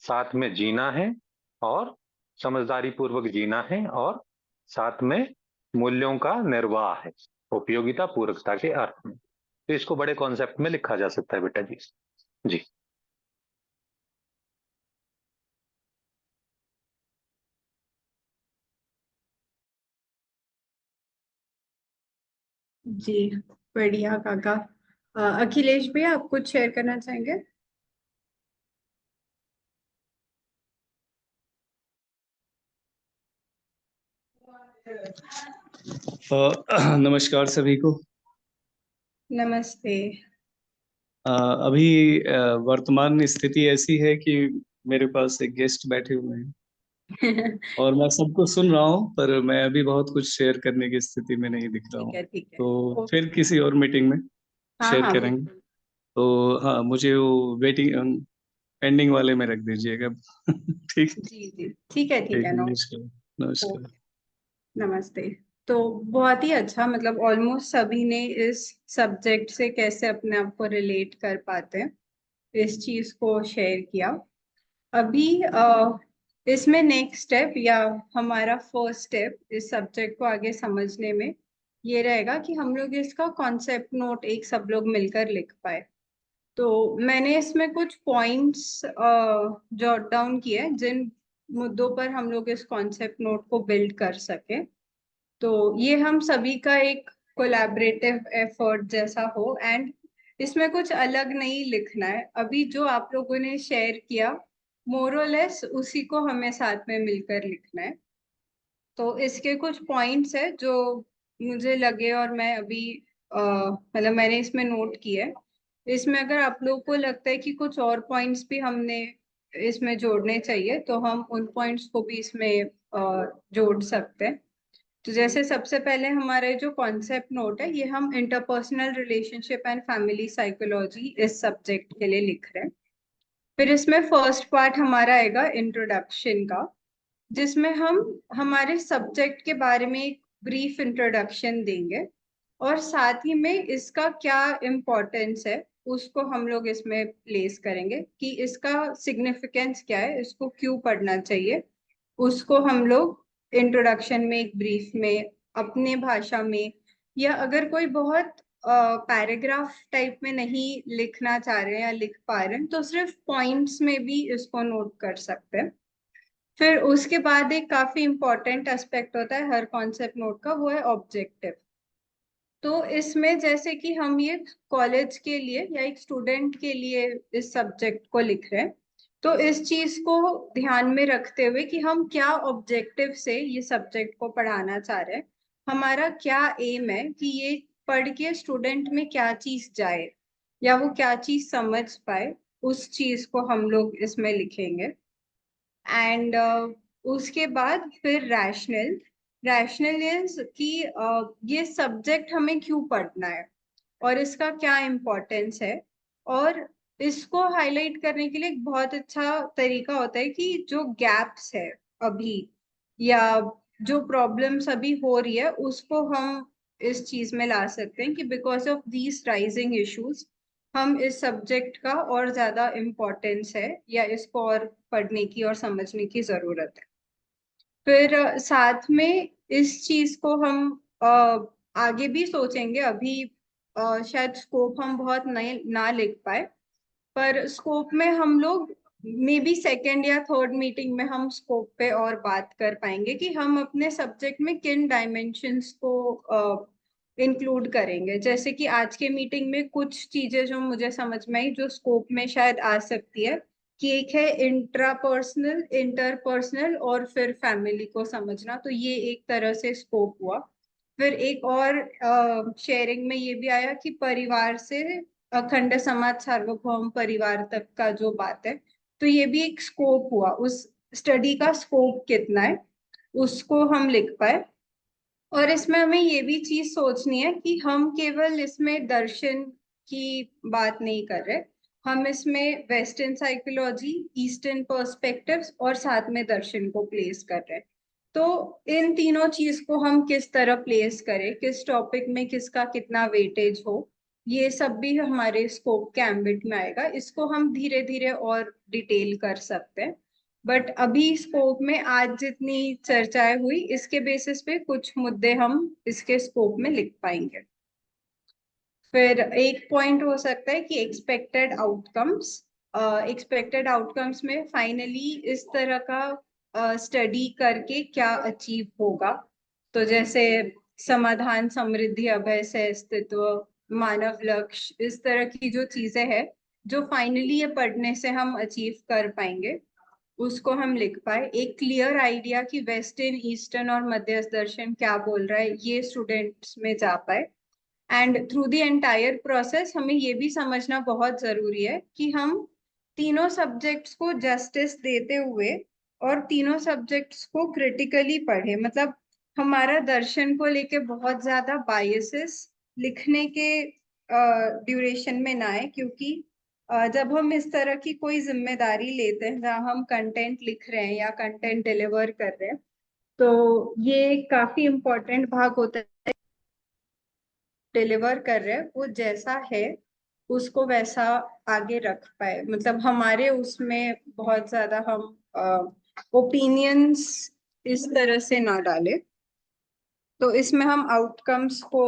साथ में जीना है और समझदारी पूर्वक जीना है और साथ में मूल्यों का निर्वाह है, उपयोगिता पूरकता के अर्थ में। तो इसको बड़े कॉन्सेप्ट में लिखा जा सकता है बेटा जी। जी जी बढ़िया काका। अखिलेश भैया आप कुछ शेयर करना चाहेंगे? नमस्कार सभी को। नमस्ते। अभी वर्तमान स्थिति ऐसी है कि मेरे पास एक गेस्ट बैठे हुए हैं और मैं सबको सुन रहा हूँ, पर मैं अभी बहुत कुछ शेयर करने की स्थिति में नहीं दिख रहा हूँ। ठीक है तो फिर किसी और मीटिंग में हाँ शेयर हाँ करेंगे। बिल्कुल। तो हाँ, मुझे वो वेटिंग पेंडिंग वाले में रख दीजिएगा। ठीक जी ठीक है नो। नमस्कार। नमस्कार। नमस्ते। तो बहुत ही अच्छा, मतलब ऑलमोस्ट सभी ने इस सब्जेक्ट से कैसे अपने आप को रिलेट कर पाते हैं इस चीज को शेयर किया। अभी इसमें नेक्स्ट स्टेप या हमारा फर्स्ट स्टेप इस सब्जेक्ट को आगे समझने में ये रहेगा कि हम लोग इसका कॉन्सेप्ट नोट एक सब लोग मिलकर लिख पाए। तो मैंने इसमें कुछ पॉइंट्स जॉट डाउन किए जिन मुद्दों पर हम लोग इस कॉन्सेप्ट नोट को बिल्ड कर सके। तो ये हम सभी का एक कोलैबोरेटिव एफर्ट जैसा हो, एंड इसमें कुछ अलग नहीं लिखना है। अभी जो आप लोगों ने शेयर किया मोरलेस उसी को हमें साथ में मिलकर लिखना है। तो इसके कुछ पॉइंट्स है जो मुझे लगे और मैं अभी मतलब मैंने इसमें नोट किए। इसमें अगर आप लोगों को लगता है कि कुछ और पॉइंट्स भी हमने इसमें जोड़ने चाहिए तो हम उन पॉइंट्स को भी इसमें जोड़ सकते हैं। तो जैसे सबसे पहले हमारे जो कॉन्सेप्ट नोट है ये हम interpersonal relationship and family psychology इस सब्जेक्ट के लिए लिख रहे हैं। फिर इसमें फर्स्ट पार्ट हमारा आएगा इंट्रोडक्शन का, जिसमें हम हमारे सब्जेक्ट के बारे में एक ब्रीफ इंट्रोडक्शन देंगे और साथ ही में इसका क्या इम्पोर्टेंस है उसको हम लोग इसमें प्लेस करेंगे कि इसका सिग्निफिकेंस क्या है, इसको क्यों पढ़ना चाहिए, उसको हम लोग इंट्रोडक्शन में एक ब्रीफ में अपने भाषा में, या अगर कोई बहुत पैराग्राफ टाइप में नहीं लिखना चाह रहे हैं या लिख पा रहे हैं तो सिर्फ पॉइंट्स में भी इसको नोट कर सकते हैं। फिर उसके बाद एक काफी इंपॉर्टेंट एस्पेक्ट होता है हर कॉन्सेप्ट नोट का, वो है ऑब्जेक्टिव। तो इसमें जैसे कि हम ये कॉलेज के लिए या एक स्टूडेंट के लिए इस सब्जेक्ट को लिख रहे हैं, तो इस चीज को ध्यान में रखते हुए कि हम क्या ऑब्जेक्टिव से ये सब्जेक्ट को पढ़ाना चाह रहे हैं, हमारा क्या एम है कि ये पढ़ के स्टूडेंट में क्या चीज जाए या वो क्या चीज समझ पाए, उस चीज को हम लोग इसमें लिखेंगे। एंड उसके बाद फिर रैशनल। रैशनल इज कि ये सब्जेक्ट हमें क्यों पढ़ना है और इसका क्या इम्पोर्टेंस है। और इसको हाईलाइट करने के लिए एक बहुत अच्छा तरीका होता है कि जो गैप्स है अभी या जो प्रॉब्लम्स अभी हो रही है उसको हम इस चीज में ला सकते हैं कि because of these rising issues हम इस सब्जेक्ट का और ज्यादा इम्पोर्टेंस है या इसको और पढ़ने की और समझने की जरूरत है। फिर साथ में इस चीज को हम आगे भी सोचेंगे। अभी शायद स्कोप हम बहुत नए ना लिख पाए, पर स्कोप में हम लोग मे बी सेकेंड या थर्ड मीटिंग में हम स्कोप पे और बात कर पाएंगे कि हम अपने सब्जेक्ट में किन डायमेंशंस को इंक्लूड करेंगे। जैसे कि आज के मीटिंग में कुछ चीजें जो मुझे समझ में आई जो स्कोप में शायद आ सकती है कि एक है इंट्रापर्सनल, इंटरपर्सनल और फिर फैमिली को समझना, तो ये एक तरह से स्कोप हुआ। फिर एक और शेयरिंग में ये भी आया कि परिवार से अखंड समाज सार्वभौम परिवार तक का जो बात है, तो ये भी एक स्कोप हुआ। उस स्टडी का स्कोप कितना है उसको हम लिख पाए। और इसमें हमें ये भी चीज सोचनी है कि हम केवल इसमें दर्शन की बात नहीं कर रहे, हम इसमें वेस्टर्न साइकोलॉजी, ईस्टर्न पर्सपेक्टिव्स और साथ में दर्शन को प्लेस कर रहे हैं। तो इन तीनों चीज को हम किस तरह प्लेस करें, किस टॉपिक में किसका कितना वेटेज हो, ये सब भी हमारे स्कोप के एम्बिट में आएगा। इसको हम धीरे धीरे और डिटेल कर सकते हैं, बट अभी स्कोप में आज जितनी चर्चाएं हुई इसके बेसिस पे कुछ मुद्दे हम इसके स्कोप में लिख पाएंगे। फिर एक पॉइंट हो सकता है कि एक्सपेक्टेड आउटकम्स। एक्सपेक्टेड आउटकम्स में फाइनली इस तरह का स्टडी करके क्या अचीव होगा। तो जैसे समाधान, समृद्धि, अभय, सह अस्तित्व, मानव लक्ष्य, इस तरह की जो चीजें हैं जो फाइनली ये पढ़ने से हम अचीव कर पाएंगे उसको हम लिख पाए। एक क्लियर आइडिया कि वेस्टर्न, ईस्टर्न और मध्यस्थ दर्शन क्या बोल रहा है ये स्टूडेंट्स में जा पाए। And through the entire process हमें ये भी समझना बहुत जरूरी है कि हम तीनों सब्जेक्ट्स को जस्टिस देते हुए और तीनों सब्जेक्ट्स को क्रिटिकली पढ़े। मतलब हमारा दर्शन को लेके बहुत ज्यादा बायसेस लिखने के ड्यूरेशन में ना आए, क्योंकि जब हम इस तरह की कोई जिम्मेदारी लेते हैं जहाँ हम कंटेंट लिख रहे हैं या कंटेंट डिलीवर कर रहे हैं, तो ये काफी इम्पोर्टेंट भाग होता है। डिलीवर कर रहे हैं वो जैसा है उसको वैसा आगे रख पाए, मतलब हमारे उसमें बहुत ज्यादा हम ओपिनियंस इस तरह से ना डाले। तो इसमें हम आउटकम्स को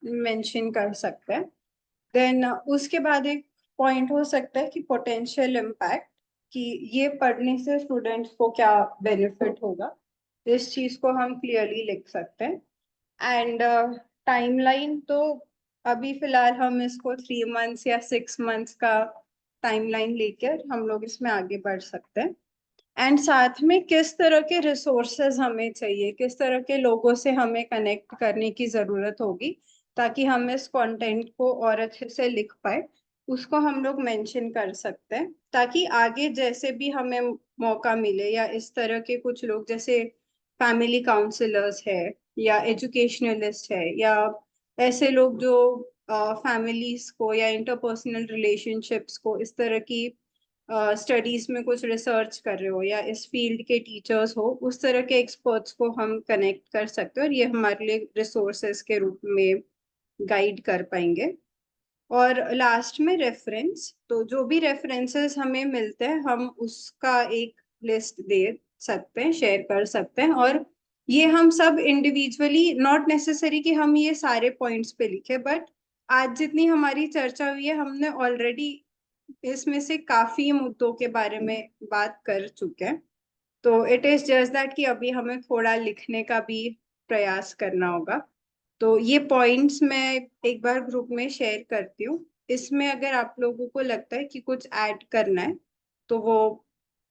मेंशन कर सकते हैं। देन उसके बाद एक पॉइंट हो सकता है कि पोटेंशियल इम्पैक्ट, कि ये पढ़ने से स्टूडेंट्स को क्या बेनिफिट होगा। इस चीज को हम क्लियरली लिख सकते हैं। एंड टाइमलाइन तो अभी फिलहाल हम इसको 3 मंथ्स या 6 मंथ्स का टाइमलाइन लेकर हम लोग इसमें आगे बढ़ सकते हैं। एंड साथ में किस तरह के रिसोर्सेज हमें चाहिए, किस तरह के लोगों से हमें कनेक्ट करने की जरूरत होगी ताकि हम इस कंटेंट को और अच्छे से लिख पाए, उसको हम लोग मेंशन कर सकते हैं, ताकि आगे जैसे भी हमें मौका मिले या इस तरह के कुछ लोग जैसे फैमिली काउंसलर्स है या एजुकेशनलिस्ट है या ऐसे लोग जो फैमिलीज को या इंटरपर्सनल रिलेशनशिप्स को इस तरह की स्टडीज में कुछ रिसर्च कर रहे हो या इस फील्ड के टीचर्स हो, उस तरह के एक्सपर्ट्स को हम कनेक्ट कर सकते हैं और ये हमारे लिए रिसोर्सेज के रूप में गाइड कर पाएंगे। और लास्ट में रेफरेंस, तो जो भी रेफरेंसेस हमें मिलते हैं हम उसका एक लिस्ट दे सकते हैं, शेयर कर सकते हैं। और ये हम सब इंडिविजुअली, नॉट नेसेसरी कि हम ये सारे पॉइंट्स पे लिखे, बट आज जितनी हमारी चर्चा हुई है हमने ऑलरेडी इसमें से काफी मुद्दों के बारे में बात कर चुके हैं। तो इट इज जस्ट दैट कि अभी हमें थोड़ा लिखने का भी प्रयास करना होगा। तो ये पॉइंट्स मैं एक बार ग्रुप में शेयर करती हूँ। इसमें अगर आप लोगों को लगता है कि कुछ ऐड करना है तो वो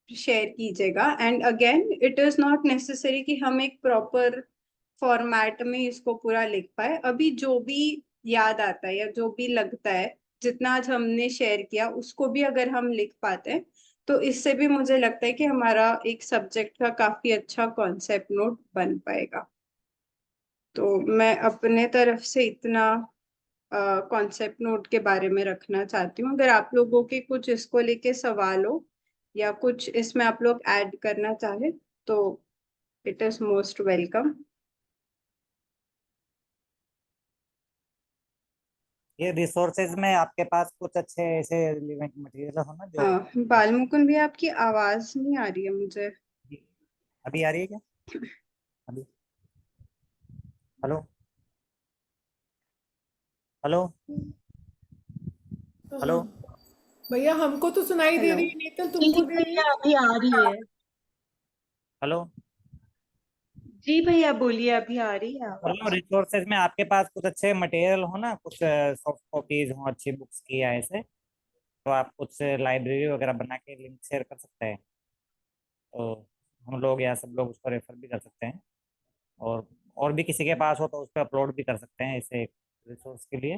शेयर कीजिएगा। And again it is not necessary कि हम एक प्रॉपर फॉर्मेट में इसको पूरा लिख पाए। अभी जो भी याद आता है या जो भी लगता है, जितना आज हमने शेयर किया उसको भी अगर हम लिख पाते हैं तो इससे भी मुझे लगता है कि हमारा एक सब्जेक्ट का काफी अच्छा कॉन्सेप्ट नोट बन पाएगा। तो मैं अपने तरफ से इतना कॉन्सेप्ट नोट के बारे में रखना चाहती हूँ। अगर आप लोगों के कुछ इसको लेके सवाल हो या कुछ इसमें आप लोग ऐड करना चाहे तो इट इज मोस्ट वेलकम। ये रिसोर्सेज में आपके पास कुछ अच्छे ऐसे रिलेवेंट मटेरियल हो ना जो हाँ बालमुकुंद भी, आपकी आवाज नहीं आ रही है मुझे। अभी आ रही है क्या? अभी हेलो हेलो हेलो भैया हमको तो सुनाई दे रही है, नीतल तुमको दे रही है? अभी आ रही है। हेलो जी भैया बोलिए, अभी आ रही है बोल रहा हूँ आवाज। रिसोर्सेज में आपके पास कुछ अच्छे मटेरियल हो ना, कुछ सॉफ्ट कॉपीज हो अच्छी बुक्स की या ऐसे, तो आप कुछ लाइब्रेरी वगैरह बना के लिंक शेयर कर सकते हैं, तो हम लोग या सब लोग उसको रेफर भी कर सकते हैं, और भी किसी के पास हो तो उस पर अपलोड भी कर सकते हैं ऐसे रिसोर्स के लिए।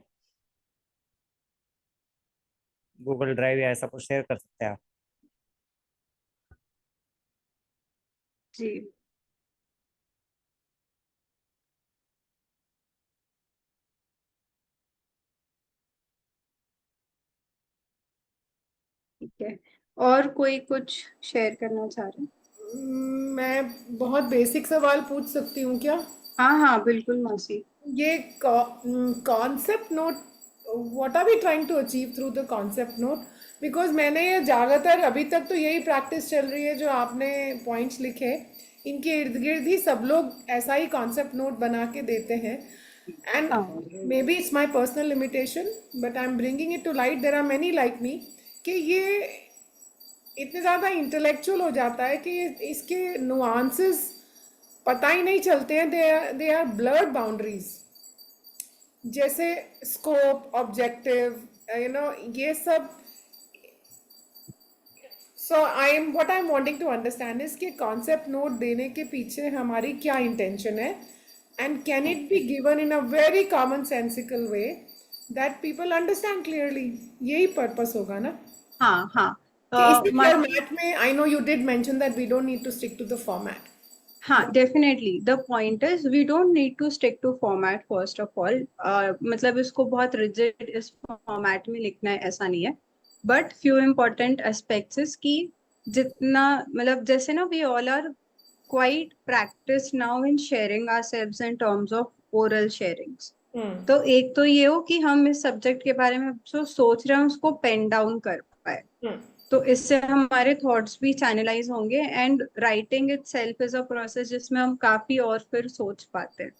गूगल ड्राइव या ऐसा कुछ शेयर कर सकते हैं आप। जी ठीक है। और कोई कुछ शेयर करना चाह रहे हैं? मैं बहुत बेसिक सवाल पूछ सकती हूँ क्या? हाँ हाँ बिल्कुल मौसी। ये concept note, what are we trying to achieve through the concept note? Because मैंने ये ज़्यादातर अभी तक तो यही प्रैक्टिस चल रही है, जो आपने पॉइंट्स लिखे इनके इर्द गिर्द ही सब लोग ऐसा ही कॉन्सेप्ट नोट बना के देते हैं। And maybe it's my personal limitation but I am bringing it to light, there are many like me, कि ये इतने ज़्यादा इंटेलेक्चुअल हो जाता है कि इसके नुआंसेस पता ही नहीं चलते हैं, दे आर ब्लर्ड बाउंड्रीज, जैसे स्कोप, ऑब्जेक्टिव, यू नो, ये सब। So what I am wanting to understand is कि कॉन्सेप्ट नोट देने के पीछे हमारी क्या इंटेंशन है, and can it be given in a very common sensical way that people understand clearly? यही पर्पस होगा ना? हाँ हाँ कि इसी फॉर्मेट में, I know you did mention that we don't need to stick to the format. हाँ definitely the point is we don't need to stick to format first of all. मतलब इसको बहुत रिजिड इस फॉर्मेट में लिखना है ऐसा नहीं है, but few important aspects is कि जितना मतलब जैसे ना we all are quite practice now in sharing ourselves in terms of oral sharings. तो एक तो ये हो कि हम इस सब्जेक्ट के बारे में जो सोच रहे हैं उसको पेन डाउन कर पाए, तो इससे हमारे थॉट्स भी चैनलाइज होंगे। And writing itself is a process जिसमें हम काफी और फिर सोच पाते हैं।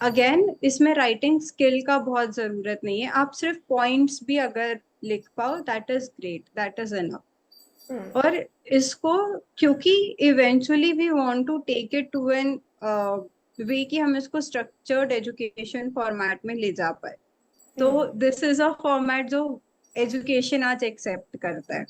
अगेन इसमें राइटिंग स्किल का बहुत जरूरत नहीं है, आप सिर्फ पॉइंट्स भी अगर लिख पाओ that is great, that is enough. और इसको क्योंकि eventually we want to take it to an way कि हम इसको स्ट्रक्चर्ड एजुकेशन फॉर्मेट में ले जा पाए, तो दिस इज अ फॉर्मेट जो एजुकेशन आज एक्सेप्ट करता है.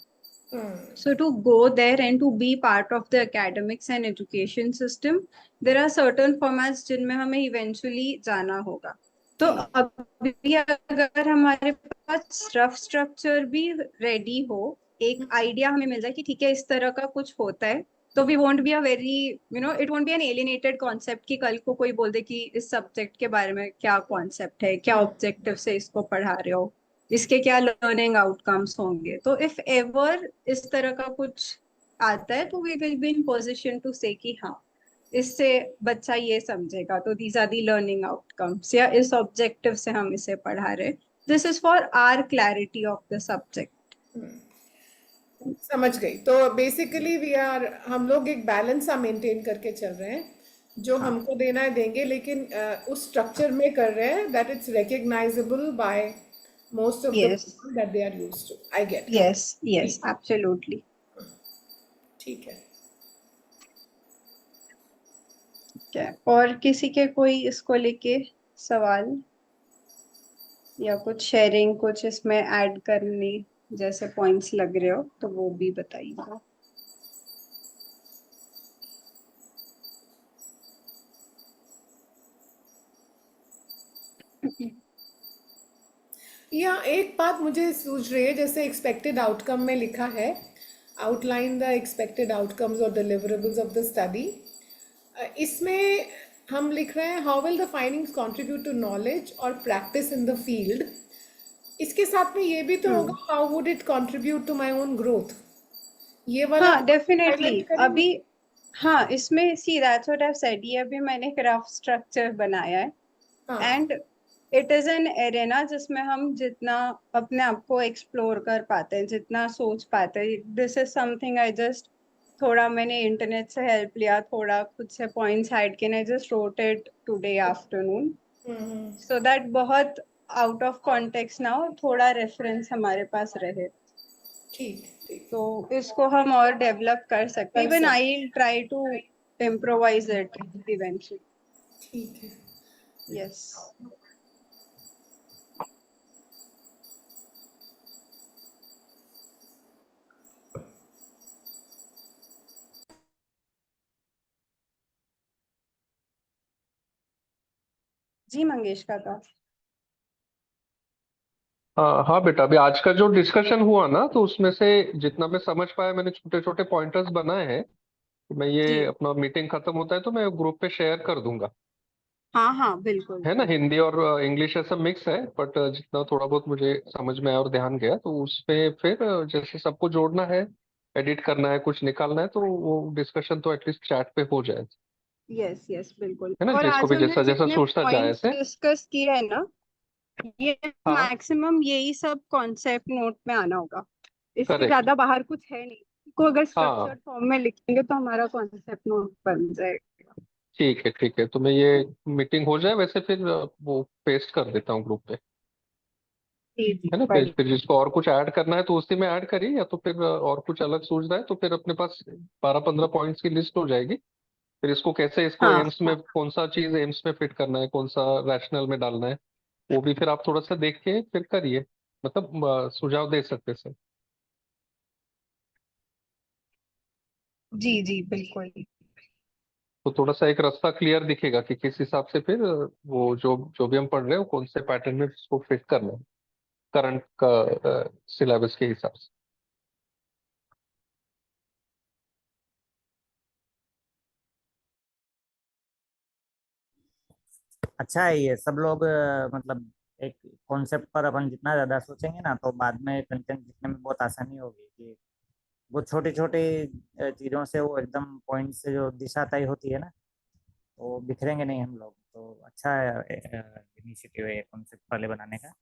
So to go there and to be part of the academics and education system, there are certain formats जिनमें हमें eventually जाना होगा. तो अभी अगर हमारे पास रफ स्ट्रक्चर भी रेडी हो, एक आइडिया हमें मिल जाए कि ठीक है इस तरह का कुछ होता है, तो we won't be a very it won't be an alienated concept कि कल को कोई बोल दे कि इस सब्जेक्ट के बारे में क्या कॉन्सेप्ट है, क्या ऑब्जेक्टिव से इसको पढ़ा रहे हो, इसके क्या लर्निंग आउटकम्स होंगे. तो इफ एवर इस तरह का कुछ आता है तो we will be in position to say कि हाँ इससे बच्चा ये समझेगा, तो these are the learning outcomes, या इस ऑब्जेक्टिव से हम इसे पढ़ा रहे. This is for our clarity of the subject. समझ गई. तो बेसिकली हम लोग एक बैलेंस सा मेंटेन करके चल रहे हैं, जो हमको देना है देंगे, लेकिन उस स्ट्रक्चर में कर रहे हैं that it's recognizable by most of the people that they are used to. I get it. Yes, absolutely. ठीक है. क्या और किसी के कोई इसको लेके सवाल या कुछ शेयरिंग, कुछ इसमें ऐड करने जैसे पॉइंट्स लग रहे हो तो वो भी बताइएगा. या एक बात मुझे सूझ रही है, जैसे एक्सपेक्टेड आउटकम में लिखा है आउटलाइन द एक्सपेक्टेड आउटकम्स और डिलिवरेबल्स ऑफ द स्टडी. इसमें हम लिख रहे हैं how will the findings contribute to knowledge और प्रैक्टिस इन द फील्ड. इसके साथ में ये भी तो होगा how would it contribute to my own growth. ये वाला हाँ डेफिनेटली. अभी हाँ इसमें see that's what I have said, ये अभी मैंने एक रफ स्ट्रक्चर बनाया है and it is N arena जिसमें हम जितना अपने आप को एक्सप्लोर कर पाते हैं, जितना सोच पाते हैं. This is something I just थोड़ा मैंने इंटरनेट से हेल्प लिया, थोड़ा खुद से पॉइंट्स ऐड किए, I just wrote it today afternoon so that बहुत आउट ऑफ कॉन्टेक्स्ट ना हो, थोड़ा रेफरेंस हमारे पास रहे. ठीक. तो इसको हम और डेवलप कर सकते हैं. Even I will try to improvise it eventually. ठीक है. यस. जी मंगेश काका. हाँ बेटा, अभी आज का जो डिस्कशन हुआ ना, तो उसमें से जितना मैं समझ पाया, मैंने छोटे छोटे पॉइंटर्स बनाए हैं. तो मैं ये अपना मीटिंग खत्म होता है तो मैं ग्रुप पे शेयर कर दूंगा. हाँ बिल्कुल. है ना, हिंदी और इंग्लिश ऐसा मिक्स है, बट जितना थोड़ा बहुत मुझे समझ में आया और ध्यान गया, तो उसमें फिर जैसे सबको जोड़ना है, एडिट करना है, कुछ निकालना है, तो वो डिस्कशन तो एटलीस्ट चैट पे हो जाए. यस बिल्कुल. है ना, और जिसको आज भी हमने जैसा जैसा जितने सूझता जाए पॉइंट्स ऐसे. डिस्कस किए हैं ना, ये हाँ मैक्सिमम यही सब कॉन्सेप्ट नोट में आना होगा. इससे करेक्ट. ज्यादा बाहर कुछ है नहीं. को अगर हाँ स्ट्रक्चर्ड फॉर्म में लिखेंगे तो हमारा कॉन्सेप्ट नोट बन जाएगा. ठीक है, तो मैं ये मीटिंग हो जाए वैसे फिर वो पेस्ट कर देता हूँ ग्रुप पे. जी है ना, बढ़िया. फिर जिसको और कुछ ऐड करना है तो उसी में ऐड करिए, या तो फिर और कुछ अलग सूझ रहा है तो फिर अपने पास 12-15 पॉइंट्स की लिस्ट हो जाएगी. फिर इसको कैसे, इसको हाँ एम्स में कौन सा चीज एम्स में फिट करना है, कौन सा रैशनल में डालना है, वो भी फिर आप थोड़ा सा देख के फिर करिए. मतलब सुझाव दे सकते सर. जी बिल्कुल. तो थोड़ा सा एक रास्ता क्लियर दिखेगा कि किस हिसाब से फिर वो जो जो भी हम पढ़ रहे हैं वो कौन से पैटर्न में उसको फिट करना है करंट का सिलेबस के हिसाब से. अच्छा है ये सब लोग मतलब एक कॉन्सेप्ट पर अपन जितना ज्यादा सोचेंगे ना, तो बाद में कंटेंट लिखने में बहुत आसानी होगी. कि वो छोटी छोटी चीजों से वो एकदम पॉइंट से जो दिशा तय होती है ना, तो बिखरेंगे नहीं हम लोग. तो अच्छा इनिशिएटिव है कॉन्सेप्ट पहले बनाने का.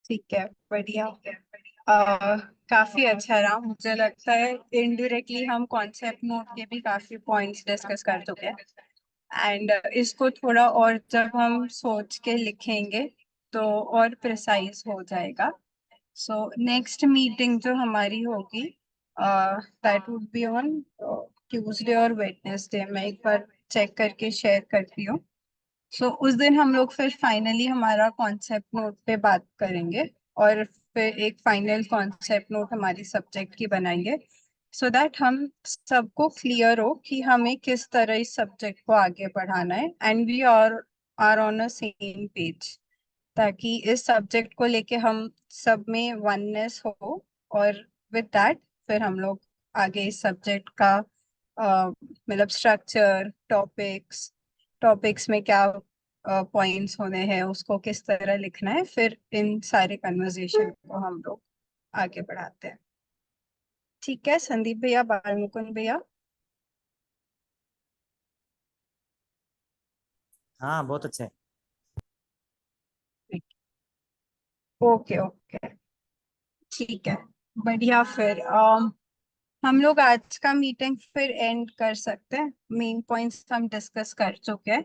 ठीक है बढ़िया. काफी अच्छा रहा. मुझे लगता है इनडायरेक्टली हम कॉन्सेप्ट नोट के भी काफी पॉइंट्स डिस्कस कर चुके हैं. एंड इसको थोड़ा और जब हम सोच के लिखेंगे तो और प्रिसाइज हो जाएगा. सो नेक्स्ट मीटिंग जो हमारी होगी that would be on Tuesday और वेडनेसडे. मैं एक बार चेक करके शेयर करती हूँ. सो उस दिन हम लोग फिर फाइनली हमारा कॉन्सेप्ट नोट पे बात करेंगे और फिर एक फाइनल कॉन्सेप्ट नोट हमारी सब्जेक्ट की बनाएंगे सो दैट हम सबको क्लियर हो कि हमें किस तरह इस सब्जेक्ट को आगे बढ़ाना है and we are on a same page, ताकि इस सब्जेक्ट को लेके हम सब में वननेस हो और विद दैट फिर हम लोग आगे इस सब्जेक्ट का मतलब स्ट्रक्चर, टॉपिक्स में क्या पॉइंट्स होने हैं, उसको किस तरह लिखना है, फिर इन सारे कन्वर्सेशन को हम लोग आगे बढ़ाते हैं. ठीक है संदीप भैया, बालमुकुंद भैया. हाँ बहुत अच्छे. ओके ओके ठीक है, बढ़िया. फिर हम लोग आज का मीटिंग फिर एंड कर सकते हैं. मेन पॉइंट्स हम डिस्कस कर चुके हैं.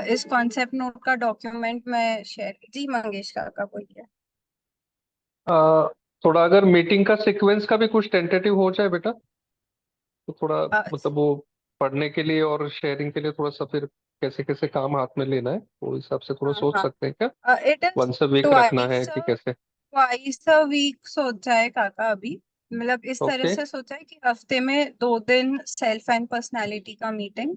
इस कॉन्सेप्ट नोट का डॉक्यूमेंट मैं शेयर जी मंगेश काका बोलिए. अ, थोड़ा अगर मीटिंग का सीक्वेंस का भी कुछ टेंटेटिव हो जाए बेटा, तो थोड़ा मतलब वो पढ़ने के लिए और शेयरिंग के लिए थोड़ा सा फिर कैसे कैसे काम हाथ में लेना है वो हिसाब से थोड़ा सोच सकते हैं क्या? It is once a week रखना है कि कैसे? ट्वाइस अ वीक सोचा है काका अभी. मतलब इस तरह ओके. से सोचा है कि हफ्ते में 2 दिन सेल्फ एंड पर्सनालिटी का मीटिंग,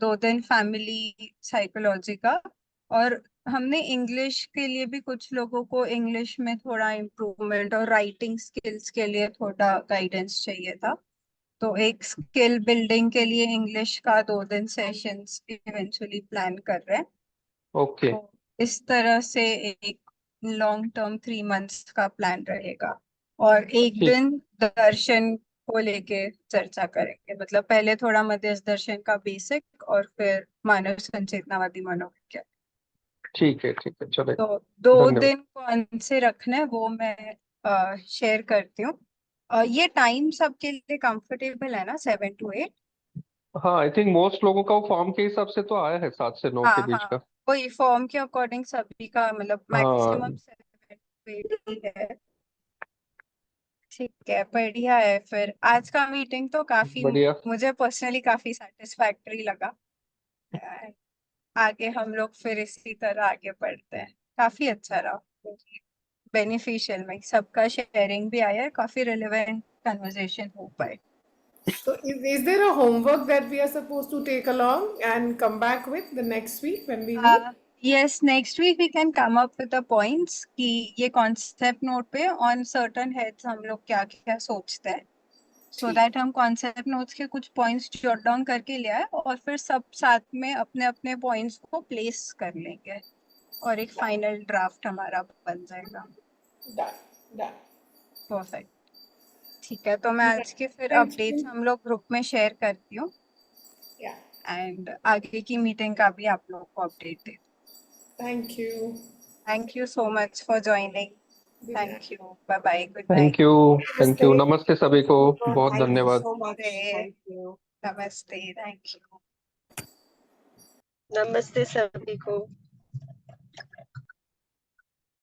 2 दिन फैमिली साइकोलॉजी का, और हमने इंग्लिश के लिए भी कुछ लोगों को इंग्लिश में थोड़ा इम्प्रूवमेंट और राइटिंग स्किल्स के लिए थोड़ा गाइडेंस चाहिए था. तो एक स्किल बिल्डिंग के लिए इंग्लिश का 2 दिन सेशंस इवेंचुअली प्लान कर रहे हैं. ओके. तो इस तरह से एक लॉन्ग टर्म 3 मंथ्स का प्लान रहेगा. और एक ठीक. दिन दर्शन को लेके चर्चा करेंगे. मतलब पहले थोड़ा मध्यस्थ दर्शन का बेसिक और फिर मानव संचेतनावादी मनोविज्ञान. ठीक है चले. तो 2 दिन धन्यवाद. कौन से रखने हैं वो मैं शेयर करती हूँ. ये टाइम सबके लिए कंफर्टेबल है ना, 7 to 8? हाँ, आई थिंक मोस्ट लोगों का वो फॉर्म के हिसाब से तो आया है 7 से 9 के हाँ बीच हाँ, का. वही फॉर्म के अकॉर्डिंग सभी का मतलब मैक्सिमम हाँ 7 to 8 ही है. ठीक है, बढ़िया है. फिर आज का मीटिंग तो काफी बढ़िया. मुझे पर्सनली काफी सेटिस्फैक्टरी लगा. आगे हम लोग फिर इसी तरह आगे बढ़ते हैं. काफी अच्छा रहा, बेनिफिशियल में सबका शेयरिंग भी आया, काफी रिलेवेंट कन्वर्सेशन हो पाए. So is there a homework that we are supposed to take along and come back with the next week when we meet? Yes, next week we can come up with the points कि ये concept note पे on certain heads हम लोग क्या क्या सोचते हैं, so that हम कॉन्सेप्ट नोट्स के कुछ पॉइंट्स जॉट डाउन करके ले आए और फिर सब साथ में अपने अपने पॉइंट्स को प्लेस कर लेंगे और एक फाइनल ड्राफ्ट हमारा बन जाएगा. Done. परफेक्ट. ठीक है, तो मैं आज के फिर Thank अपडेट्स you. हम लोग ग्रुप में शेयर करती हूँ Yeah. एंड आगे की मीटिंग का भी आप लोग को अपडेट दे. Thank you. Thank you so much for joining. Good night. Thank you, bye bye, good thank night. You. नमस्ते सभी को. बहुत Thank you धन्यवाद. so much. Thank you. नमस्ते, थैंक यू. नमस्ते सभी को.